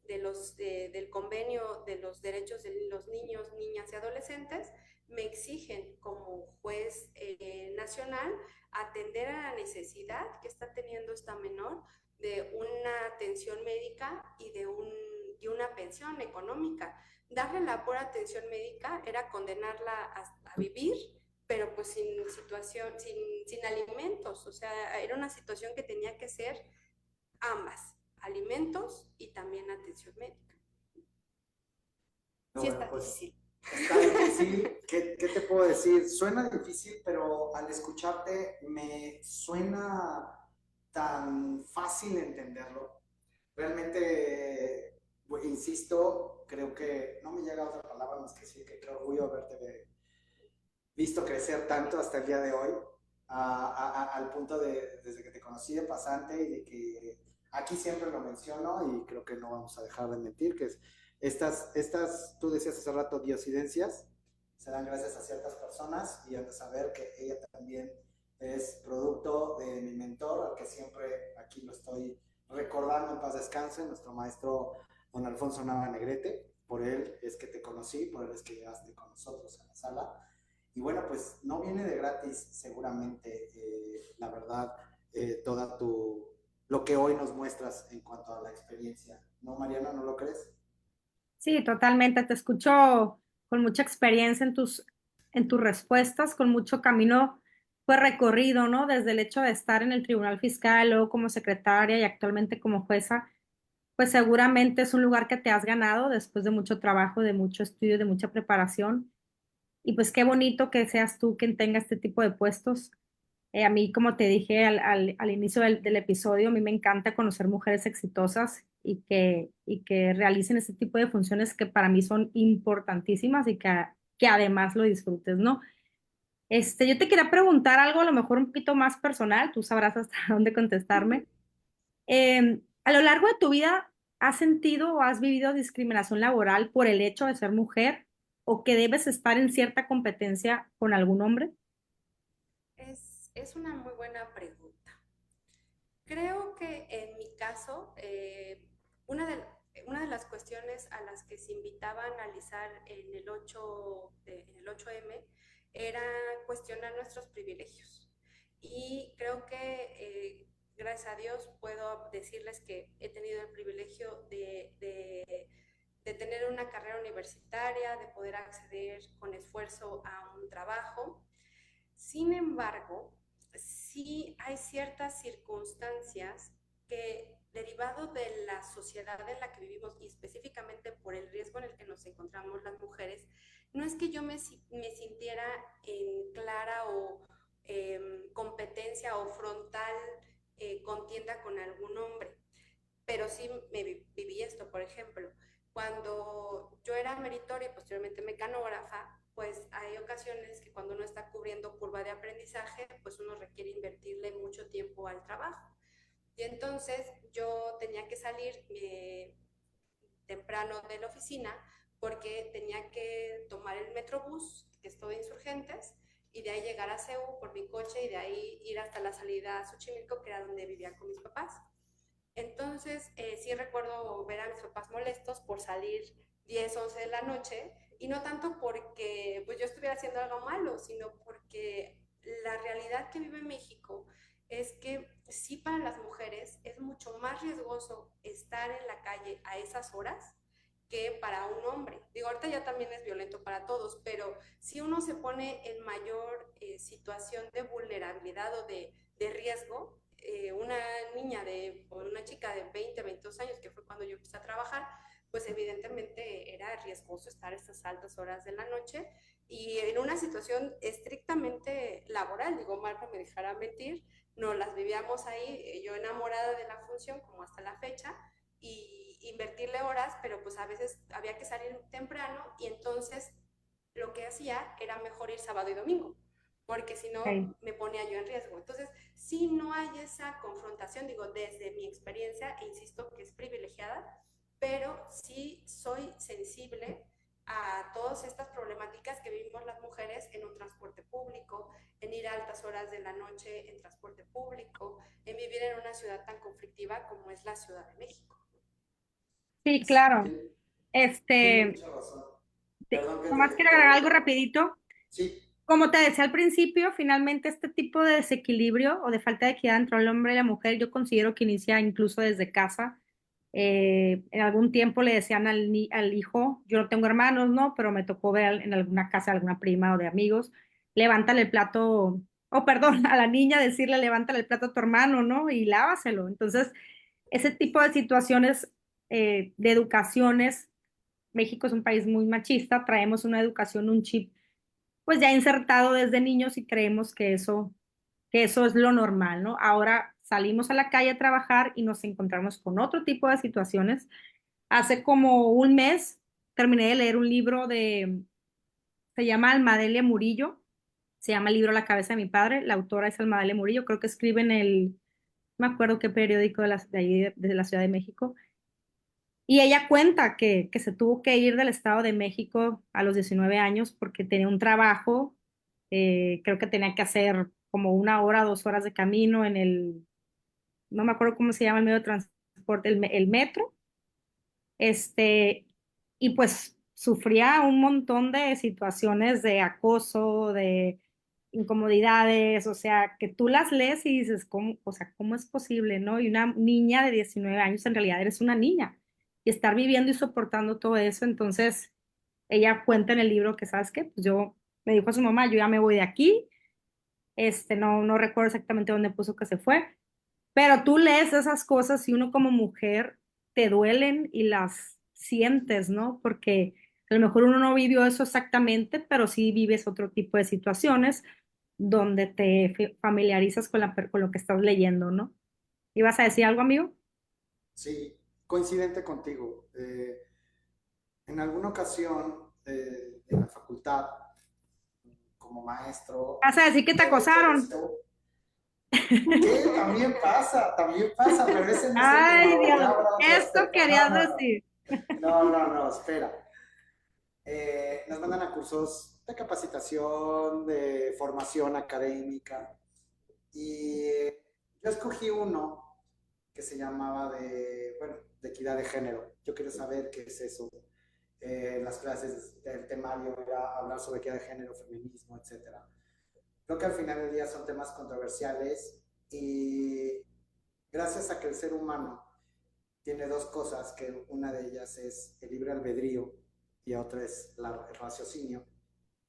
del convenio de los derechos de los niños, niñas y adolescentes, me exigen como juez nacional atender a la necesidad que está teniendo esta menor de una atención médica y una pensión económica. Darle la pura atención médica era condenarla a vivir, pero pues sin situación, sin alimentos. O sea, era una situación que tenía que ser ambas, alimentos y también atención médica. No, Sí bueno, está pues difícil. está difícil. ¿Qué te puedo decir? Suena difícil, pero al escucharte me suena tan fácil entenderlo. Realmente, insisto, creo que no me llega otra palabra más que decir que qué orgullo haberte visto crecer tanto hasta el día de hoy, al punto de, desde que te conocí de pasante y de que aquí siempre lo menciono y creo que no vamos a dejar de mentir, que es tú decías hace rato, diosidencias, se dan gracias a ciertas personas y han de saber que ella también es producto de mi mentor, al que siempre aquí lo estoy recordando en paz descanse, nuestro maestro don Alfonso Nava Negrete. Por él es que te conocí, por él es que llegaste con nosotros a la sala. Y bueno, pues no viene de gratis seguramente, la verdad, toda lo que hoy nos muestras en cuanto a la experiencia. ¿No, Mariana, no lo crees? Sí, totalmente. Te escucho con mucha experiencia en tus respuestas, con mucho camino pues recorrido, ¿no? Desde el hecho de estar en el Tribunal Fiscal, luego como secretaria y actualmente como jueza, pues seguramente es un lugar que te has ganado después de mucho trabajo, de mucho estudio, de mucha preparación. Y pues qué bonito que seas tú quien tenga este tipo de puestos. A mí, como te dije al inicio del episodio, a mí me encanta conocer mujeres exitosas y que realicen este tipo de funciones que para mí son importantísimas y que además lo disfrutes, ¿no? Yo te quería preguntar algo a lo mejor un poquito más personal, tú sabrás hasta dónde contestarme. A lo largo de tu vida, ¿has sentido o has vivido discriminación laboral por el hecho de ser mujer o que debes estar en cierta competencia con algún hombre? Es una muy buena pregunta. Creo que en mi caso, una de las cuestiones a las que se invitaba a analizar en el 8M era cuestionar nuestros privilegios. Y creo que, gracias a Dios, puedo decirles que he tenido el privilegio de tener una carrera universitaria, de poder acceder con esfuerzo a un trabajo. Sin embargo, sí hay ciertas circunstancias que, derivado de la sociedad en la que vivimos y específicamente por el riesgo en el que nos encontramos las mujeres, no es que yo me sintiera en clara o competencia o frontal contienda con algún hombre, pero sí viví esto, por ejemplo. Cuando yo era meritoria y posteriormente mecanógrafa, pues hay ocasiones que cuando uno está cubriendo curva de aprendizaje, pues uno requiere invertirle mucho tiempo al trabajo. Y entonces yo tenía que salir temprano de la oficina porque tenía que tomar el Metrobús, que es todo Insurgentes, y de ahí llegar a CEU por mi coche y de ahí ir hasta la salida a Xochimilco, que era donde vivía con mis papás. Entonces, sí recuerdo ver a mis papás molestos por salir 10, 11 de la noche, y no tanto porque pues, yo estuviera haciendo algo malo, sino porque la realidad que vive México es que sí, para las mujeres es mucho más riesgoso estar en la calle a esas horas que para un hombre. Digo, ahorita ya también es violento para todos, pero si uno se pone en mayor situación de vulnerabilidad o de riesgo, una niña o una chica de 20, 22 años, que fue cuando yo empecé a trabajar, pues evidentemente era riesgoso estar a estas altas horas de la noche y en una situación estrictamente laboral. Digo, Marco me dejará mentir, no las vivíamos ahí, yo enamorada de la función como hasta la fecha, y invertirle horas, pero pues a veces había que salir temprano y entonces lo que hacía era mejor ir sábado y domingo, porque si Ok. no me ponía yo en riesgo. Entonces, si no hay esa confrontación, digo, desde mi experiencia, e insisto que es privilegiada, pero sí soy sensible a todas estas problemáticas que vivimos las mujeres en un transporte público, en ir a altas horas de la noche en transporte público, en vivir en una ciudad tan conflictiva como es la Ciudad de México. Sí, claro. Tiene, tiene Este, mucha razón. Perdón que nomás te quiero agregar algo interrumpa. rapidito. Sí, Como te decía al principio, finalmente este tipo de desequilibrio o de falta de equidad entre el hombre y la mujer, yo considero que inicia incluso desde casa. En algún tiempo le decían al hijo, yo no tengo hermanos, ¿no? Pero me tocó ver en alguna casa, alguna prima o de amigos, levántale el plato, o perdón, a la niña decirle, levántale el plato a tu hermano, ¿no? Y lávaselo. Entonces, ese tipo de situaciones de educaciones, México es un país muy machista, traemos una educación, un chip pues ya insertado desde niños y creemos que eso es lo normal, ¿no? Ahora salimos a la calle a trabajar y nos encontramos con otro tipo de situaciones. Hace como un mes terminé de leer un libro se llama Almadelia Murillo, se llama el libro La cabeza de mi padre, la autora es Almadelia Murillo, creo que escribe no me acuerdo qué periódico de ahí, de la Ciudad de México, y ella cuenta que se tuvo que ir del Estado de México a los 19 años porque tenía un trabajo, creo que tenía que hacer como 1 hora, 2 horas de camino no me acuerdo cómo se llama el medio de transporte, el metro, este, y pues sufría un montón de situaciones de acoso, de incomodidades, o sea, que tú las lees y dices, ¿cómo, o sea, cómo es posible, no? Y una niña de 19 años, en realidad eres una niña, y estar viviendo y soportando todo eso, entonces ella cuenta en el libro que, ¿sabes qué? Pues yo, me dijo a su mamá, yo ya me voy de aquí, no recuerdo exactamente dónde puso que se fue, pero tú lees esas cosas y uno como mujer te duelen y las sientes, ¿no? Porque a lo mejor uno no vivió eso exactamente, pero sí vives otro tipo de situaciones donde te familiarizas con lo que estás leyendo, ¿no? ¿Ibas a decir algo, amigo? sí, coincidente contigo. En alguna ocasión en la facultad, como maestro, ¿Vas a decir que te he acosaron? visto que también pasa, pero ese no es el tema Ay, hoy, ya Dios, habrá otro esto aspecto. querías decir. No, espera. Nos mandan a cursos de capacitación, de formación académica, y yo escogí uno que se llamaba de equidad de género. Yo quiero saber qué es eso. Las clases del temario era hablar sobre equidad de género, feminismo, etcétera. Creo que al final del día son temas controversiales y gracias a que el ser humano tiene dos cosas, que una de ellas es el libre albedrío y otra es el raciocinio,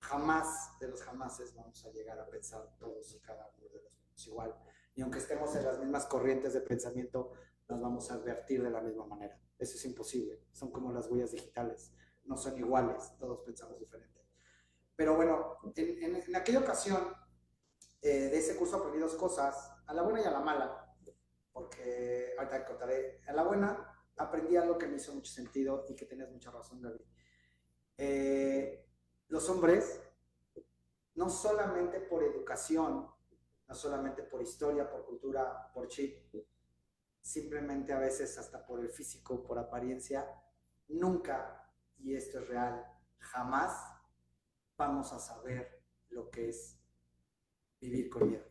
jamás de los jamases vamos a llegar a pensar todos y cada uno de los igual. Y aunque estemos en las mismas corrientes de pensamiento, nos vamos a advertir de la misma manera. Eso es imposible. Son como las huellas digitales. No son iguales. Todos pensamos diferente. Pero bueno, en aquella ocasión de ese curso aprendí dos cosas, a la buena y a la mala. Porque ahorita te contaré. A la buena aprendí algo que me hizo mucho sentido y que tenías mucha razón, David. Eh, los hombres no solamente por educación, no solamente por historia, por cultura, por chip, simplemente a veces hasta por el físico, por apariencia, nunca, y esto es real, jamás vamos a saber lo que es vivir con miedo.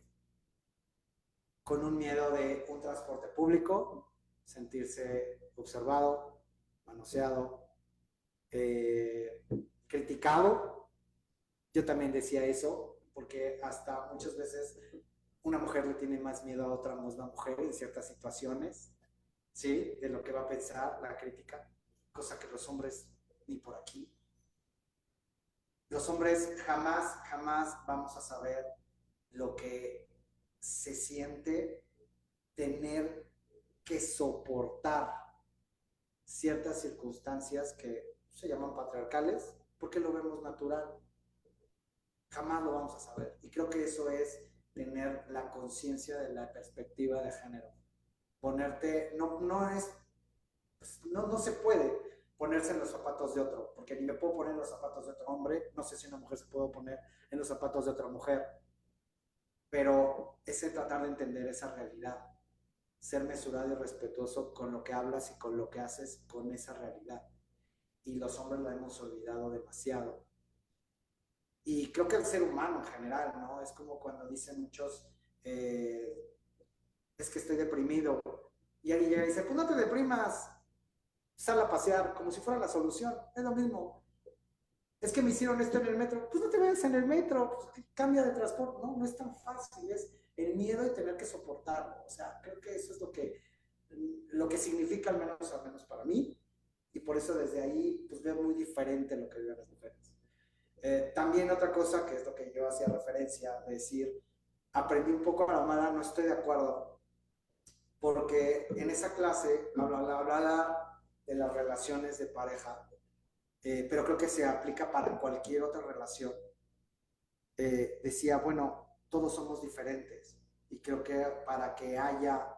Con un miedo de un transporte público, sentirse observado, manoseado, criticado. Yo también decía eso, porque hasta muchas veces una mujer le tiene más miedo a otra misma mujer en ciertas situaciones, ¿sí? De lo que va a pensar la crítica, cosa que los hombres ni por aquí. Los hombres jamás vamos a saber lo que se siente tener que soportar ciertas circunstancias que se llaman patriarcales, porque lo vemos natural. Jamás lo vamos a saber. Y creo que eso es tener la conciencia de la perspectiva de género. Ponerte, no es, pues, no se puede ponerse en los zapatos de otro, porque ni me puedo poner en los zapatos de otro hombre, no sé si una mujer se puede poner en los zapatos de otra mujer, pero es tratar de entender esa realidad, ser mesurado y respetuoso con lo que hablas y con lo que haces con esa realidad. y los hombres la hemos olvidado demasiado. Y creo que el ser humano en general, ¿no? Es como cuando dicen muchos, es que estoy deprimido. Y alguien llega y dice, pues no te deprimas, sal a pasear, como si fuera la solución. Es lo mismo. Es que me hicieron esto en el metro. Pues no te vayas en el metro, pues cambia de transporte. No, no es tan fácil. Es el miedo y tener que soportarlo. O sea, creo que eso es lo que significa, al menos para mí. Y por eso desde ahí, pues veo muy diferente lo que viven las mujeres. También otra cosa, que es lo que yo hacía referencia, de decir, aprendí un poco a la mala, no estoy de acuerdo, porque en esa clase hablaba de las relaciones de pareja, pero creo que se aplica para cualquier otra relación. Decía, bueno, todos somos diferentes y creo que para que haya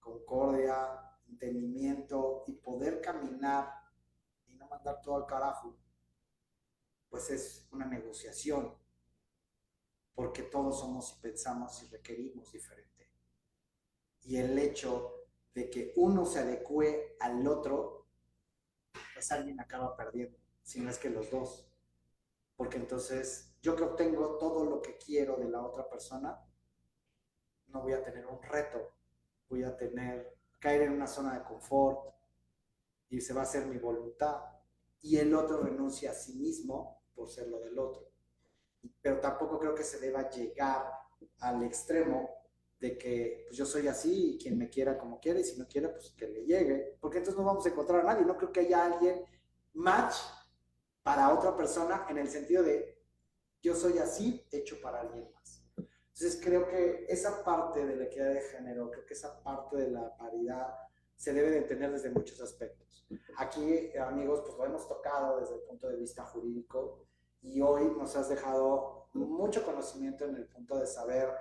concordia, entendimiento y poder caminar y no mandar todo al carajo, pues es una negociación, porque todos somos y pensamos y requerimos diferente. Y el hecho de que uno se adecue al otro, pues alguien acaba perdiendo, si no es que los dos. Porque entonces yo que obtengo todo lo que quiero de la otra persona, no voy a tener un reto, voy a caer en una zona de confort y se va a hacer mi voluntad. Y el otro renuncia a sí mismo por ser lo del otro. Pero tampoco creo que se deba llegar al extremo de que pues yo soy así y quien me quiera como quiere y si no quiere pues que le llegue, porque entonces no vamos a encontrar a nadie. No creo que haya alguien match para otra persona en el sentido de yo soy así hecho para alguien más. Entonces creo que esa parte de la equidad de género, creo que esa parte de la paridad se debe de entender desde muchos aspectos. Aquí, amigos, pues lo hemos tocado desde el punto de vista jurídico y hoy nos has dejado mucho conocimiento en el punto de saber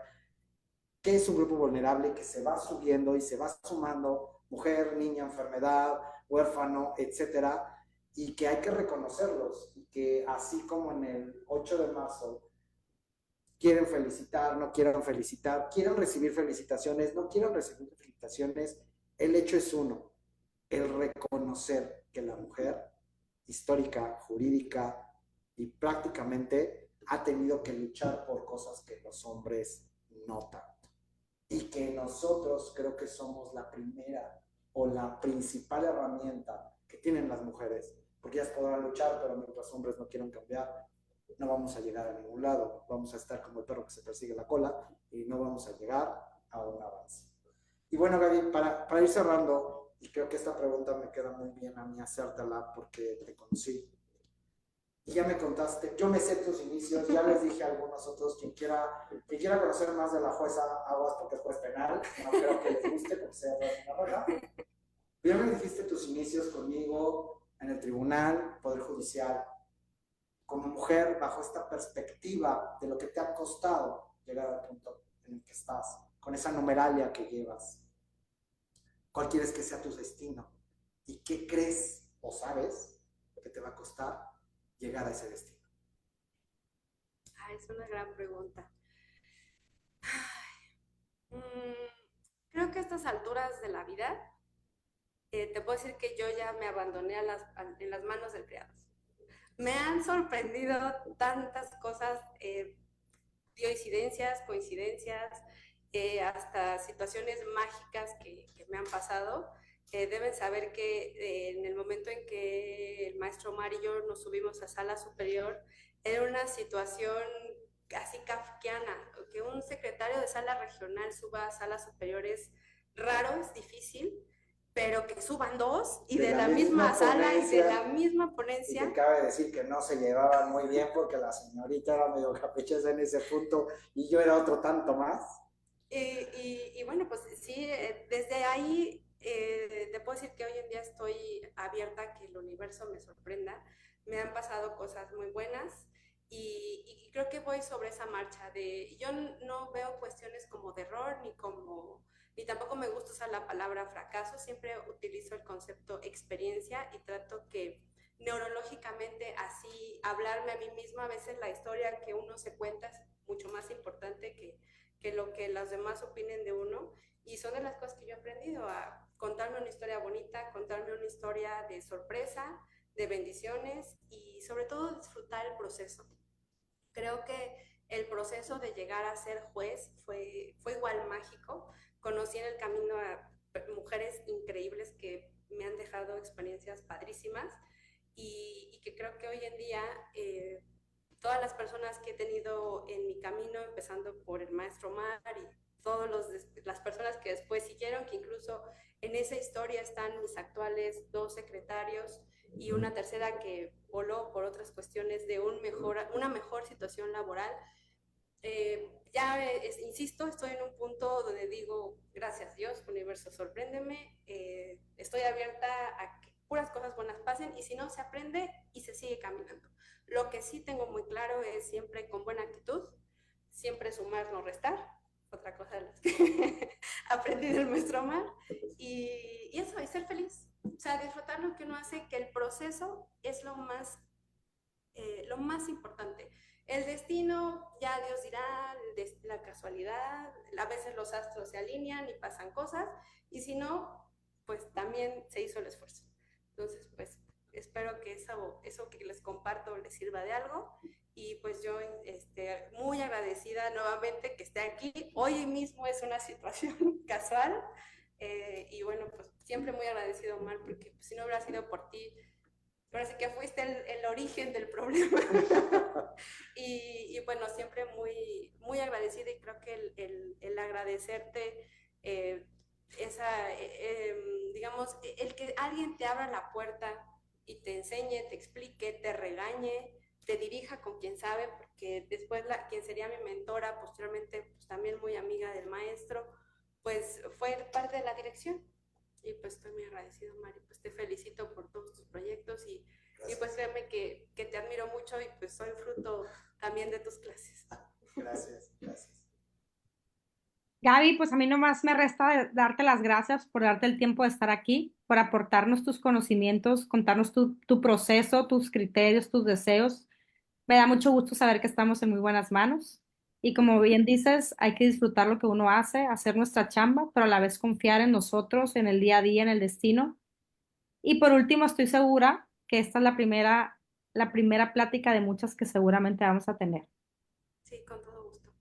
qué es un grupo vulnerable que se va subiendo y se va sumando, mujer, niña, enfermedad, huérfano, etcétera, y que hay que reconocerlos y que así como en el 8 de marzo quieren felicitar, no quieren felicitar, quieren recibir felicitaciones, no quieren recibir felicitaciones, el hecho es uno, el reconocer que la mujer histórica, jurídica y prácticamente ha tenido que luchar por cosas que los hombres no tanto. Y que nosotros creo que somos la primera o la principal herramienta que tienen las mujeres, porque ellas podrán luchar, pero mientras los hombres no quieran cambiar, no vamos a llegar a ningún lado, vamos a estar como el perro que se persigue la cola y no vamos a llegar a un avance. Y bueno, Gaby, para ir cerrando, y creo que esta pregunta me queda muy bien a mí hacértela porque te conocí. Y ya me contaste, yo me sé tus inicios, ya les dije a algunos otros, quien quiera conocer más de la jueza Aguas porque es juez penal, no creo que les guste porque sea una roja. Ya me dijiste tus inicios conmigo en el tribunal, Poder Judicial, como mujer, bajo esta perspectiva de lo que te ha costado llegar al punto en el que estás, con esa numeralia que llevas. ¿Cuál quieres que sea tu destino? ¿Y qué crees o sabes que te va a costar llegar a ese destino? Es una gran pregunta. Creo que a estas alturas de la vida, te puedo decir que yo ya me abandoné en las manos del criado. Me han sorprendido tantas cosas, coincidencias, hasta situaciones mágicas que me han pasado. Deben saber que en el momento en que el maestro Omar y yo nos subimos a sala superior, era una situación casi kafkiana. Que un secretario de sala regional suba a salas superiores raro, es difícil, pero que suban dos y de la misma sala y de la misma ponencia. Y que cabe decir que no se llevaban muy bien porque la señorita era medio caprichosa en ese punto y yo era otro tanto más. Y bueno, pues sí, desde ahí te puedo decir que hoy en día estoy abierta a que el universo me sorprenda. Me han pasado cosas muy buenas y creo que voy sobre esa marcha yo no veo cuestiones como de error ni tampoco me gusta usar la palabra fracaso, siempre utilizo el concepto experiencia y trato que neurológicamente así hablarme a mí misma, a veces la historia que uno se cuenta es mucho más importante que lo que los demás opinen de uno, y son de las cosas que yo he aprendido, a contarme una historia bonita, contarme una historia de sorpresa, de bendiciones y sobre todo disfrutar el proceso. Creo que el proceso de llegar a ser juez fue igual mágico. Conocí en el camino a mujeres increíbles que me han dejado experiencias padrísimas y que creo que hoy en día todas las personas que he tenido en mi camino, empezando por el maestro Omar y todas las personas que después siguieron, que incluso en esa historia están mis actuales 2 secretarios y una tercera que voló por otras cuestiones de una mejor situación laboral. Insisto, estoy en un punto donde digo, gracias Dios, universo, sorpréndeme, estoy abierta a que puras cosas buenas pasen y si no, se aprende y se sigue caminando. Lo que sí tengo muy claro es siempre con buena actitud, siempre sumar, no restar, otra cosa de las que aprendí del maestro Omar, y eso, y ser feliz, o sea, disfrutar lo que uno hace, que el proceso es lo más importante. El destino, ya Dios dirá, la casualidad, a veces los astros se alinean y pasan cosas, y si no, pues también se hizo el esfuerzo. Entonces, pues espero que eso que les comparto les sirva de algo, y pues yo muy agradecida nuevamente que esté aquí. Hoy mismo es una situación casual, y bueno, pues siempre muy agradecido, Omar, porque pues, si no hubiera sido por ti, pero sí que fuiste el origen del problema. y bueno, siempre muy, muy agradecida, y creo que el agradecerte digamos, el que alguien te abra la puerta y te enseñe, te explique, te regañe, te dirija con quien sabe, porque después quien sería mi mentora, posteriormente pues, también muy amiga del maestro, pues fue parte de la dirección. Y pues estoy muy agradecido, Mari, pues te felicito por todos tus proyectos y pues créeme que te admiro mucho y pues soy fruto también de tus clases. Gracias. Gaby, pues a mí nomás me resta darte las gracias por darte el tiempo de estar aquí, por aportarnos tus conocimientos, contarnos tu proceso, tus criterios, tus deseos. Me da mucho gusto saber que estamos en muy buenas manos. Y como bien dices, hay que disfrutar lo que uno hace, hacer nuestra chamba, pero a la vez confiar en nosotros, en el día a día, en el destino. Y por último, estoy segura que esta es la primera plática de muchas que seguramente vamos a tener. Sí, con todo gusto.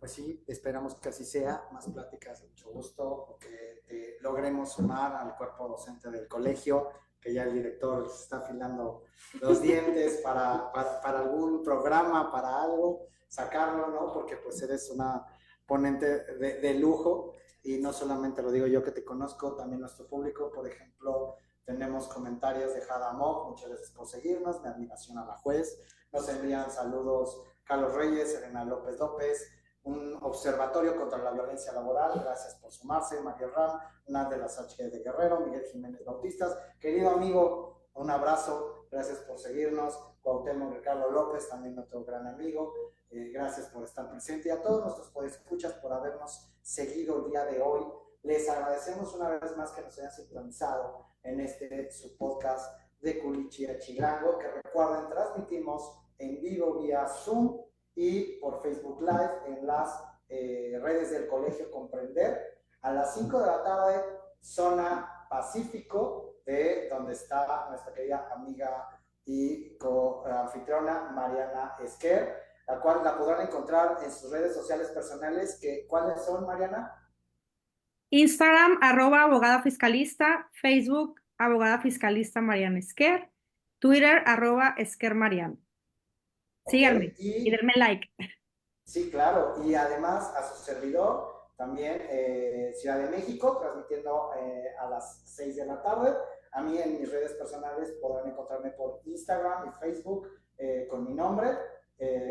Pues sí, esperamos que así sea, más pláticas, mucho gusto, que logremos sumar al cuerpo docente del colegio, que ya el director les está afilando los dientes para algún programa, para algo, sacarlo, ¿no? Porque pues eres una ponente de lujo, y no solamente lo digo yo que te conozco, también nuestro público. Por ejemplo, tenemos comentarios de Jadamok, muchas gracias por seguirnos, mi admiración a la juez, nos envían saludos Carlos Reyes, Elena López López, un observatorio contra la violencia laboral, gracias por sumarse, María Ram, una de las H de Guerrero, Miguel Jiménez Bautistas, querido amigo, un abrazo, gracias por seguirnos, Cuauhtémoc Ricardo López, también nuestro gran amigo, gracias por estar presente, y a todos nuestros podescuchas por habernos seguido el día de hoy. Les agradecemos una vez más que nos hayan sintonizado en su podcast de Culichi a Chilango, que recuerden, transmitimos en vivo vía Zoom y por Facebook Live en las redes del Colegio Comprender a las 5 de la tarde, zona Pacífico, de donde está nuestra querida amiga y co-anfitriona Mariana Esquer, la cual la podrán encontrar en sus redes sociales personales. ¿Cuáles son, Mariana? Instagram, @abogada fiscalista, Facebook, abogada fiscalista Mariana Esquer, Twitter, @Esquer Mariana. Síganme y denme like. Sí, claro, y además a su servidor, también Ciudad de México, transmitiendo a las 6 de la tarde. A mí en mis redes personales podrán encontrarme por Instagram y Facebook con mi nombre,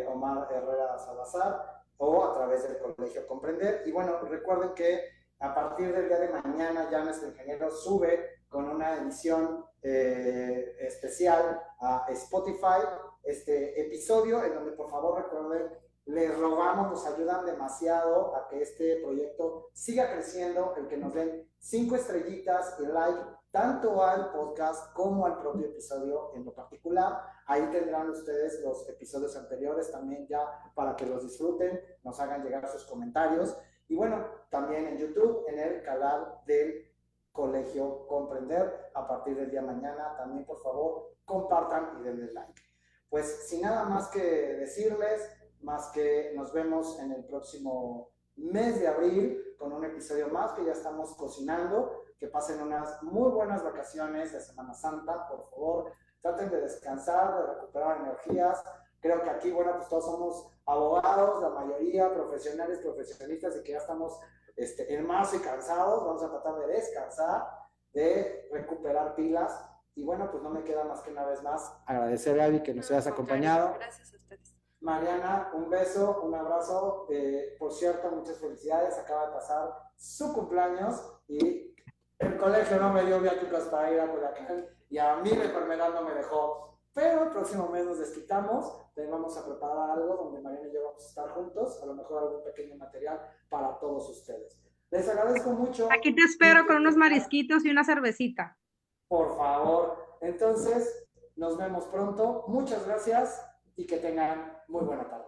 Omar Herrera Salazar, o a través del Colegio Comprender. Y bueno, recuerden que a partir del día de mañana ya nuestro ingeniero sube con una edición especial a Spotify este episodio, en donde por favor recuerden, les rogamos, nos ayudan demasiado a que este proyecto siga creciendo, el que nos den 5 estrellitas y like tanto al podcast como al propio episodio en lo particular. Ahí tendrán ustedes los episodios anteriores también ya para que los disfruten, nos hagan llegar sus comentarios. Y bueno, también en YouTube, en el canal del Colegio Comprender a partir del día de mañana. También, por favor, compartan y denle like. Pues sin nada más que decirles, más que nos vemos en el próximo mes de abril con un episodio más que ya estamos cocinando. Que pasen unas muy buenas vacaciones de Semana Santa, por favor. Traten de descansar, de recuperar energías. Creo que aquí, bueno, pues todos somos abogados, la mayoría profesionales, profesionistas, y que ya estamos en marzo y cansados. Vamos a tratar de descansar, de recuperar pilas. Y bueno, pues no me queda más que una vez más agradecer a Gaby que nos hayas acompañado. Gracias a ustedes. Mariana, un beso, un abrazo. Por cierto, muchas felicidades. Acaba de pasar su cumpleaños y el colegio no me dio viáticos para ir a Culiacán y a mí la enfermedad no me dejó. Pero el próximo mes nos desquitamos, te vamos a preparar algo donde Mariana y yo vamos a estar juntos, a lo mejor algún pequeño material para todos ustedes. Les agradezco mucho. Aquí te espero con unos marisquitos y una cervecita. Por favor. Entonces, nos vemos pronto. Muchas gracias y que tengan muy buena tarde.